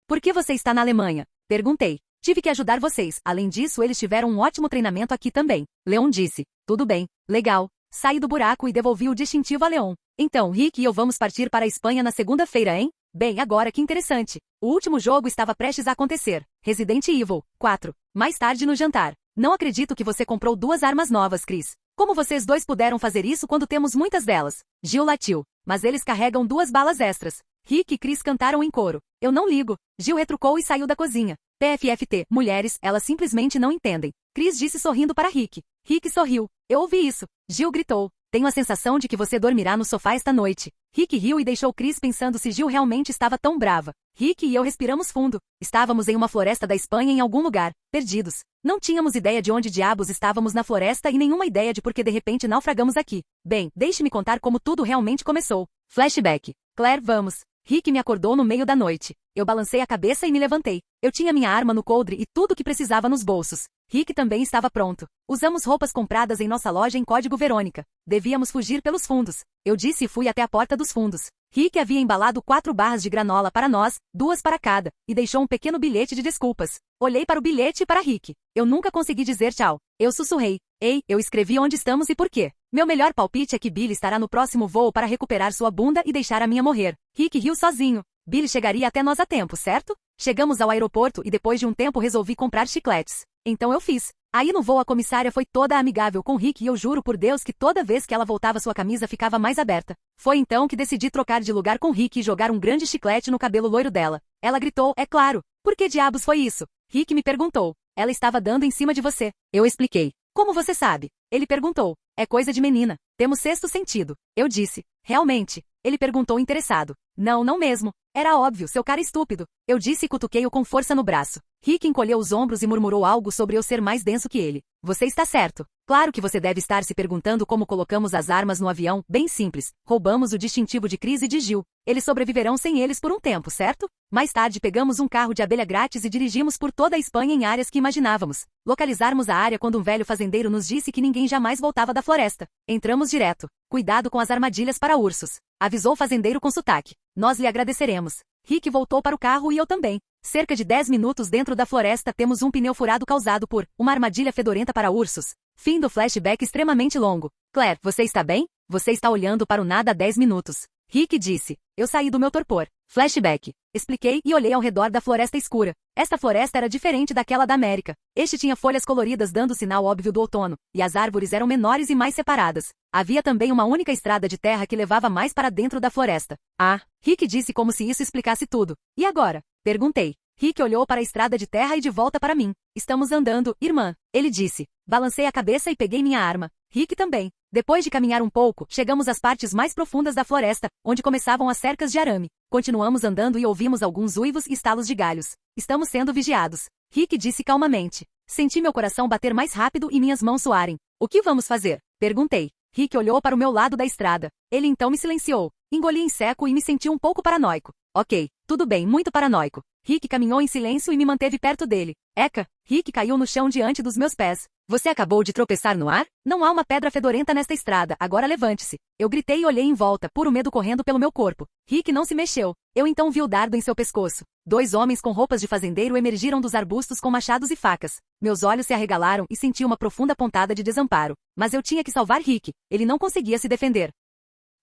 Por que você está na Alemanha? Perguntei. Tive que ajudar vocês. Além disso, eles tiveram um ótimo treinamento aqui também. Leon disse. Tudo bem. Legal. Saí do buraco e devolvi o distintivo a Leon. Então, Rick e eu vamos partir para a Espanha na segunda-feira, hein? Bem, agora que interessante. O último jogo estava prestes a acontecer. Resident Evil 4. Mais tarde no jantar. Não acredito que você comprou 2 armas novas, Chris. Como vocês dois puderam fazer isso quando temos muitas delas? Jill latiu. Mas eles carregam 2 balas extras. Rick e Chris cantaram em coro. Eu não ligo. Jill retrucou e saiu da cozinha. PFFT, mulheres, elas simplesmente não entendem. Chris disse sorrindo para Rick. Rick sorriu. Eu ouvi isso. Jill gritou. Tenho a sensação de que você dormirá no sofá esta noite. Rick riu e deixou Chris pensando se Jill realmente estava tão brava. Rick e eu respiramos fundo. Estávamos em uma floresta da Espanha em algum lugar, perdidos. Não tínhamos ideia de onde diabos estávamos na floresta e nenhuma ideia de por que de repente naufragamos aqui. Bem, deixe-me contar como tudo realmente começou. Flashback. Claire, vamos. Rick me acordou no meio da noite. Eu balancei a cabeça e me levantei. Eu tinha minha arma no coldre e tudo o que precisava nos bolsos. Rick também estava pronto. Usamos roupas compradas em nossa loja em código Verônica. Devíamos fugir pelos fundos. Eu disse e fui até a porta dos fundos. Rick havia embalado 4 barras de granola para nós, 2 para cada, e deixou um pequeno bilhete de desculpas. Olhei para o bilhete e para Rick. Eu nunca consegui dizer tchau. Eu sussurrei. Ei, eu escrevi onde estamos e por quê. Meu melhor palpite é que Billy estará no próximo voo para recuperar sua bunda e deixar a minha morrer. Rick riu sozinho. Billy chegaria até nós a tempo, certo? Chegamos ao aeroporto e depois de um tempo resolvi comprar chicletes. Então eu fiz. Aí no voo a comissária foi toda amigável com Rick e eu juro por Deus que toda vez que ela voltava sua camisa ficava mais aberta. Foi então que decidi trocar de lugar com Rick e jogar um grande chiclete no cabelo loiro dela. Ela gritou, é claro. Por que diabos foi isso? Rick me perguntou. Ela estava dando em cima de você. Eu expliquei. Como você sabe? Ele perguntou. É coisa de menina. Temos sexto sentido. Eu disse. Realmente? Ele perguntou interessado. Não, não mesmo. Era óbvio, seu cara estúpido. Eu disse e cutuquei-o com força no braço. Rick encolheu os ombros e murmurou algo sobre eu ser mais denso que ele. Você está certo. Claro que você deve estar se perguntando como colocamos as armas no avião. Bem simples. Roubamos o distintivo de Chris e de Jill. Eles sobreviverão sem eles por um tempo, certo? Mais tarde pegamos um carro de abelha grátis e dirigimos por toda a Espanha em áreas que imaginávamos. Localizarmos a área quando um velho fazendeiro nos disse que ninguém jamais voltava da floresta. Entramos direto. Cuidado com as armadilhas para ursos. Avisou o fazendeiro com sotaque. Nós lhe agradeceremos. Rick voltou para o carro e eu também. Cerca de 10 minutos dentro da floresta temos um pneu furado causado por uma armadilha fedorenta para ursos. Fim do flashback extremamente longo. Claire, você está bem? Você está olhando para o nada há 10 minutos. Rick disse. Eu saí do meu torpor. Flashback. Expliquei e olhei ao redor da floresta escura. Esta floresta era diferente daquela da América. Este tinha folhas coloridas dando sinal óbvio do outono, e as árvores eram menores e mais separadas. Havia também uma única estrada de terra que levava mais para dentro da floresta. Ah, Rick disse como se isso explicasse tudo. E agora? Perguntei. Rick olhou para a estrada de terra e de volta para mim. Estamos andando, irmã. Ele disse. Balancei a cabeça e peguei minha arma. Rick também. Depois de caminhar um pouco, chegamos às partes mais profundas da floresta, onde começavam as cercas de arame. Continuamos andando e ouvimos alguns uivos e estalos de galhos. Estamos sendo vigiados. Rick disse calmamente. Senti meu coração bater mais rápido e minhas mãos suarem. O que vamos fazer? Perguntei. Rick olhou para o meu lado da estrada. Ele então me silenciou. Engoli em seco e me senti um pouco paranoico. Ok, tudo bem, muito paranoico. Rick caminhou em silêncio e me manteve perto dele. Eca, Rick caiu no chão diante dos meus pés. Você acabou de tropeçar no ar? Não há uma pedra fedorenta nesta estrada, agora levante-se. Eu gritei e olhei em volta, puro medo correndo pelo meu corpo. Rick não se mexeu. Eu então vi o dardo em seu pescoço. 2 homens com roupas de fazendeiro emergiram dos arbustos com machados e facas. Meus olhos se arregalaram e senti uma profunda pontada de desamparo. Mas eu tinha que salvar Rick. Ele não conseguia se defender.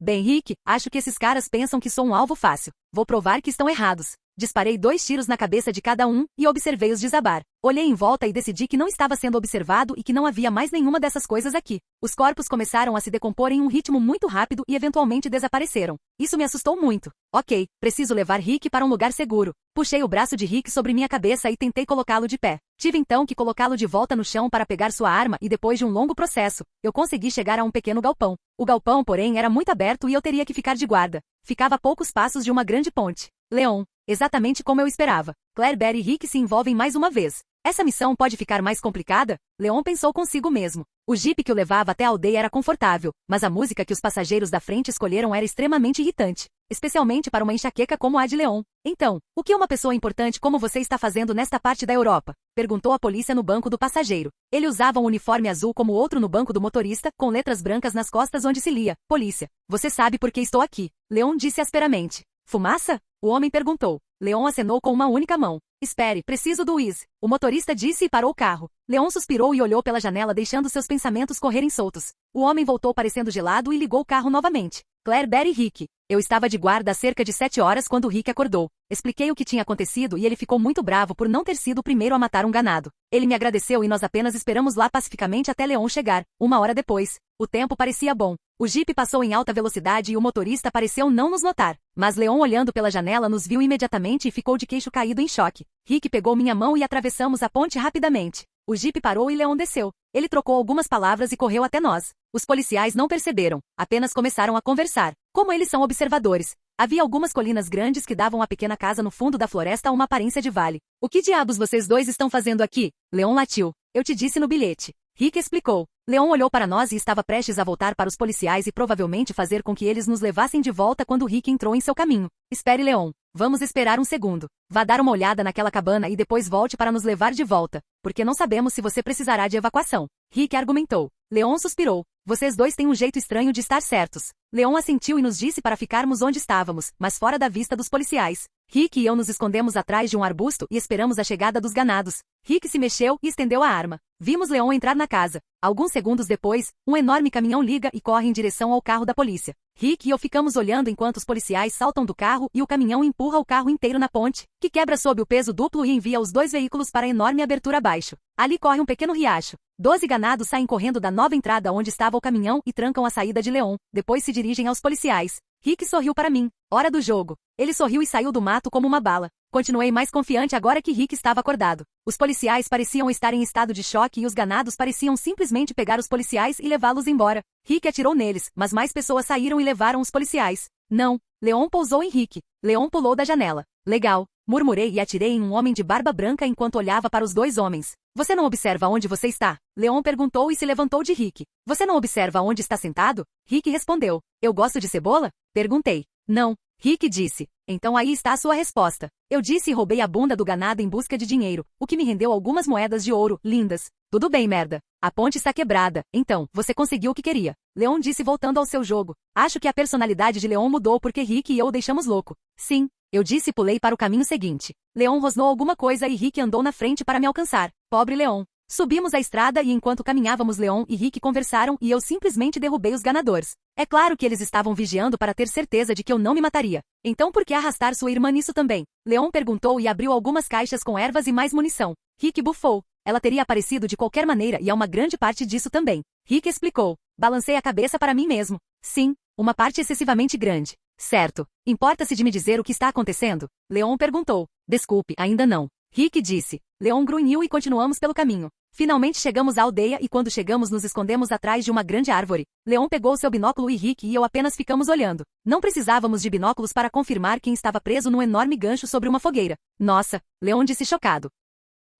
Bem, Rick, acho que esses caras pensam que sou um alvo fácil. Vou provar que estão errados. Disparei 2 tiros na cabeça de cada um e observei-os desabar. Olhei em volta e decidi que não estava sendo observado e que não havia mais nenhuma dessas coisas aqui. Os corpos começaram a se decompor em um ritmo muito rápido e eventualmente desapareceram. Isso me assustou muito. Ok, preciso levar Rick para um lugar seguro. Puxei o braço de Rick sobre minha cabeça e tentei colocá-lo de pé. Tive então que colocá-lo de volta no chão para pegar sua arma e depois de um longo processo, eu consegui chegar a um pequeno galpão. O galpão, porém, era muito aberto e eu teria que ficar de guarda. Ficava a poucos passos de uma grande ponte. Leon. Exatamente como eu esperava. Claire, Barry e Rick se envolvem mais uma vez. Essa missão pode ficar mais complicada? Leon pensou consigo mesmo. O jipe que o levava até a aldeia era confortável, mas a música que os passageiros da frente escolheram era extremamente irritante, especialmente para uma enxaqueca como a de Leon. Então, o que uma pessoa importante como você está fazendo nesta parte da Europa? Perguntou a polícia no banco do passageiro. Ele usava um uniforme azul como o outro no banco do motorista, com letras brancas nas costas onde se lia: Polícia. Você sabe por que estou aqui? Leon disse asperamente. Fumaça? O homem perguntou. Leon acenou com uma única mão. Espere, preciso do Wiz. O motorista disse e parou o carro. Leon suspirou e olhou pela janela deixando seus pensamentos correrem soltos. O homem voltou parecendo gelado e ligou o carro novamente. Claire, Barry e Rick. Eu estava de guarda há cerca de 7 horas quando Rick acordou. Expliquei o que tinha acontecido e ele ficou muito bravo por não ter sido o primeiro a matar um ganado. Ele me agradeceu e nós apenas esperamos lá pacificamente até Leon chegar. 1 hora depois. O tempo parecia bom. O jipe passou em alta velocidade e o motorista pareceu não nos notar. Mas Leon, olhando pela janela, nos viu imediatamente e ficou de queixo caído em choque. Rick pegou minha mão e atravessamos a ponte rapidamente. O jipe parou e Leon desceu. Ele trocou algumas palavras e correu até nós. Os policiais não perceberam, apenas começaram a conversar. Como eles são observadores, havia algumas colinas grandes que davam à pequena casa no fundo da floresta uma aparência de vale. O que diabos vocês dois estão fazendo aqui? Leon latiu. Eu te disse no bilhete. Rick explicou. Leon olhou para nós e estava prestes a voltar para os policiais e provavelmente fazer com que eles nos levassem de volta quando Rick entrou em seu caminho. Espere, Leon. Vamos esperar um segundo. Vá dar uma olhada naquela cabana e depois volte para nos levar de volta, porque não sabemos se você precisará de evacuação. Rick argumentou. Leon suspirou. Vocês dois têm um jeito estranho de estar certos. Leon assentiu e nos disse para ficarmos onde estávamos, mas fora da vista dos policiais. Rick e eu nos escondemos atrás de um arbusto e esperamos a chegada dos ganados. Rick se mexeu e estendeu a arma. Vimos Leon entrar na casa. Alguns segundos depois, um enorme caminhão liga e corre em direção ao carro da polícia. Rick e eu ficamos olhando enquanto os policiais saltam do carro e o caminhão empurra o carro inteiro na ponte, que quebra sob o peso duplo e envia os 2 veículos para a enorme abertura abaixo. Ali corre um pequeno riacho. 12 ganados saem correndo da nova entrada onde estava o caminhão e trancam a saída de Leon. Depois se dirigem aos policiais. Rick sorriu para mim. Hora do jogo. Ele sorriu e saiu do mato como uma bala. Continuei mais confiante agora que Rick estava acordado. Os policiais pareciam estar em estado de choque e os ganados pareciam simplesmente pegar os policiais e levá-los embora. Rick atirou neles, mas mais pessoas saíram e levaram os policiais. Não. Leon pousou em Rick. Leon pulou da janela. Legal. Murmurei e atirei em um homem de barba branca enquanto olhava para os 2 homens. Você não observa onde você está? Leon perguntou e se levantou de Rick. Você não observa onde está sentado? Rick respondeu. Eu gosto de cebola? Perguntei. Não. Rick disse. Então aí está a sua resposta. Eu disse e roubei a bunda do ganado em busca de dinheiro, o que me rendeu algumas moedas de ouro, lindas. Tudo bem, merda. A ponte está quebrada. Então, você conseguiu o que queria. Leon disse voltando ao seu jogo. Acho que a personalidade de Leon mudou porque Rick e eu o deixamos louco. Sim. Eu disse e pulei para o caminho seguinte. Leon rosnou alguma coisa e Rick andou na frente para me alcançar. Pobre Leon. Subimos a estrada e enquanto caminhávamos Leon e Rick conversaram e eu simplesmente derrubei os ganadores. É claro que eles estavam vigiando para ter certeza de que eu não me mataria. Então por que arrastar sua irmã nisso também? Leon perguntou e abriu algumas caixas com ervas e mais munição. Rick bufou. Ela teria aparecido de qualquer maneira e é uma grande parte disso também. Rick explicou. Balancei a cabeça para mim mesmo. Sim, uma parte excessivamente grande. Certo. Importa-se de me dizer o que está acontecendo? Leon perguntou. Desculpe, ainda não. Rick disse. Leon grunhiu e continuamos pelo caminho. Finalmente chegamos à aldeia e quando chegamos nos escondemos atrás de uma grande árvore. Leon pegou seu binóculo e Rick e eu apenas ficamos olhando. Não precisávamos de binóculos para confirmar quem estava preso num enorme gancho sobre uma fogueira. Nossa, Leon disse chocado.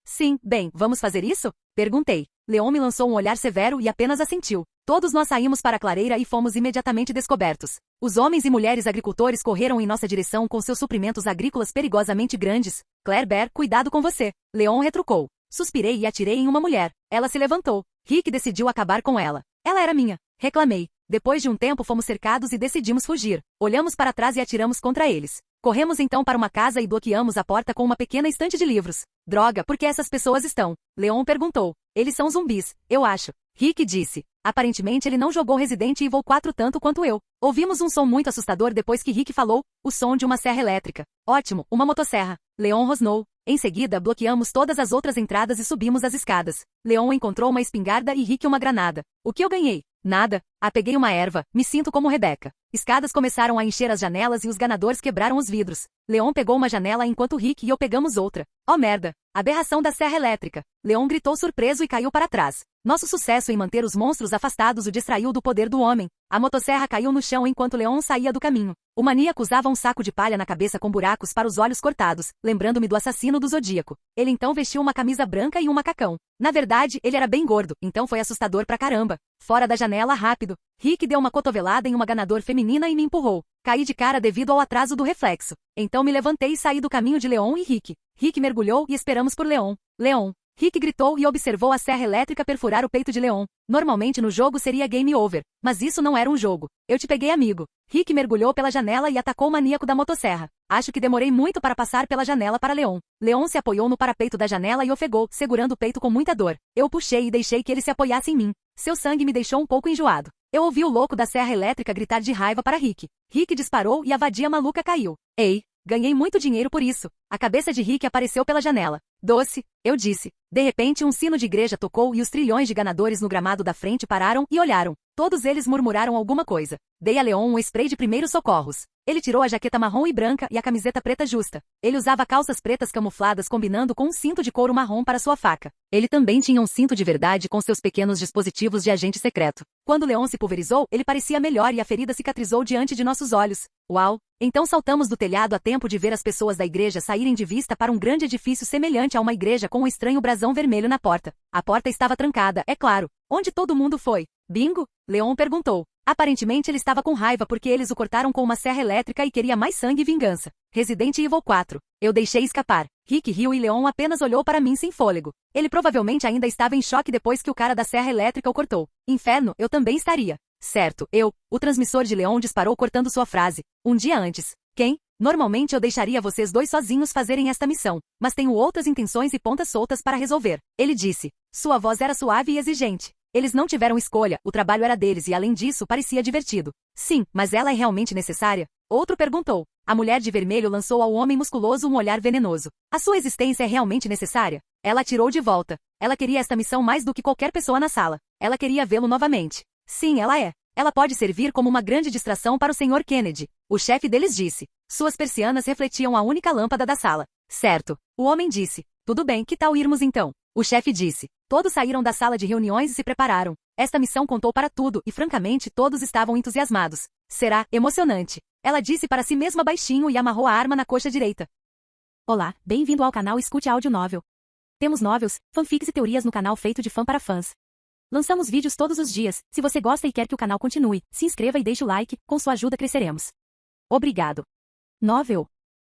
Sim, bem, vamos fazer isso? Perguntei. Leon me lançou um olhar severo e apenas assentiu. Todos nós saímos para a clareira e fomos imediatamente descobertos. Os homens e mulheres agricultores correram em nossa direção com seus suprimentos agrícolas perigosamente grandes. Claire Bear, cuidado com você. Leon retrucou. Suspirei e atirei em uma mulher. Ela se levantou. Rick decidiu acabar com ela. Ela era minha. Reclamei. Depois de um tempo fomos cercados e decidimos fugir. Olhamos para trás e atiramos contra eles. Corremos então para uma casa e bloqueamos a porta com uma pequena estante de livros. Droga, por que essas pessoas estão? Leon perguntou. Eles são zumbis, eu acho. Rick disse. Aparentemente ele não jogou Resident Evil 4 tanto quanto eu. Ouvimos um som muito assustador depois que Rick falou, o som de uma serra elétrica. Ótimo, uma motosserra. Leon rosnou. Em seguida bloqueamos todas as outras entradas e subimos as escadas. Leon encontrou uma espingarda e Rick uma granada. O que eu ganhei? Nada. Peguei uma erva. Me sinto como Rebecca. Escadas começaram a encher as janelas e os ganadores quebraram os vidros. Leon pegou uma janela enquanto Rick e eu pegamos outra. Oh merda! Aberração da serra elétrica. Leon gritou surpreso e caiu para trás. Nosso sucesso em manter os monstros afastados o distraiu do poder do homem. A motosserra caiu no chão enquanto Leon saía do caminho. O maníaco usava um saco de palha na cabeça com buracos para os olhos cortados, lembrando-me do assassino do Zodíaco. Ele então vestiu uma camisa branca e um macacão. Na verdade, ele era bem gordo, então foi assustador pra caramba. Fora da janela, rápido. Rick deu uma cotovelada em uma ganador feminina e me empurrou. Caí de cara devido ao atraso do reflexo. Então me levantei e saí do caminho de Leon e Rick. Rick mergulhou e esperamos por Leon. Leon. Rick gritou e observou a serra elétrica perfurar o peito de Leon. Normalmente no jogo seria game over, mas isso não era um jogo. Eu te peguei, amigo. Rick mergulhou pela janela e atacou o maníaco da motosserra. Acho que demorei muito para passar pela janela para Leon. Leon se apoiou no parapeito da janela e ofegou, segurando o peito com muita dor. Eu puxei e deixei que ele se apoiasse em mim. Seu sangue me deixou um pouco enjoado. Eu ouvi o louco da serra elétrica gritar de raiva para Rick. Rick disparou e a vadia maluca caiu. Ei, ganhei muito dinheiro por isso. A cabeça de Rick apareceu pela janela. Doce, eu disse. De repente um sino de igreja tocou e os trilhões de ganadores no gramado da frente pararam e olharam. Todos eles murmuraram alguma coisa. Dei a Leon um spray de primeiros socorros. Ele tirou a jaqueta marrom e branca e a camiseta preta justa. Ele usava calças pretas camufladas combinando com um cinto de couro marrom para sua faca. Ele também tinha um cinto de verdade com seus pequenos dispositivos de agente secreto. Quando Leon se pulverizou, ele parecia melhor e a ferida cicatrizou diante de nossos olhos. Uau! Então saltamos do telhado a tempo de ver as pessoas da igreja saírem de vista para um grande edifício semelhante a uma igreja com um estranho brasão vermelho na porta. A porta estava trancada, é claro. Onde todo mundo foi? Bingo? Leon perguntou. Aparentemente ele estava com raiva porque eles o cortaram com uma serra elétrica e queria mais sangue e vingança. Resident Evil 4. Eu deixei escapar. Rick riu e Leon apenas olhou para mim sem fôlego. Ele provavelmente ainda estava em choque depois que o cara da serra elétrica o cortou. Inferno, eu também estaria. Certo, o transmissor de Leon disparou cortando sua frase. Um dia antes. Quem? Normalmente eu deixaria vocês dois sozinhos fazerem esta missão, mas tenho outras intenções e pontas soltas para resolver. Ele disse. Sua voz era suave e exigente. Eles não tiveram escolha, o trabalho era deles e além disso parecia divertido. Sim, mas ela é realmente necessária? Outro perguntou. A mulher de vermelho lançou ao homem musculoso um olhar venenoso. A sua existência é realmente necessária? Ela atirou de volta. Ela queria esta missão mais do que qualquer pessoa na sala. Ela queria vê-lo novamente. Sim, ela é. Ela pode servir como uma grande distração para o Sr. Kennedy. O chefe deles disse. Suas persianas refletiam a única lâmpada da sala. Certo. O homem disse. Tudo bem, que tal irmos então? O chefe disse. Todos saíram da sala de reuniões e se prepararam. Esta missão contou para tudo e francamente todos estavam entusiasmados. Será emocionante. Ela disse para si mesma baixinho e amarrou a arma na coxa direita. Olá, bem-vindo ao canal Escute Áudio Novel. Temos novels, fanfics e teorias no canal feito de fã para fãs. Lançamos vídeos todos os dias. Se você gosta e quer que o canal continue, se inscreva e deixe o like, com sua ajuda cresceremos. Obrigado. Novel.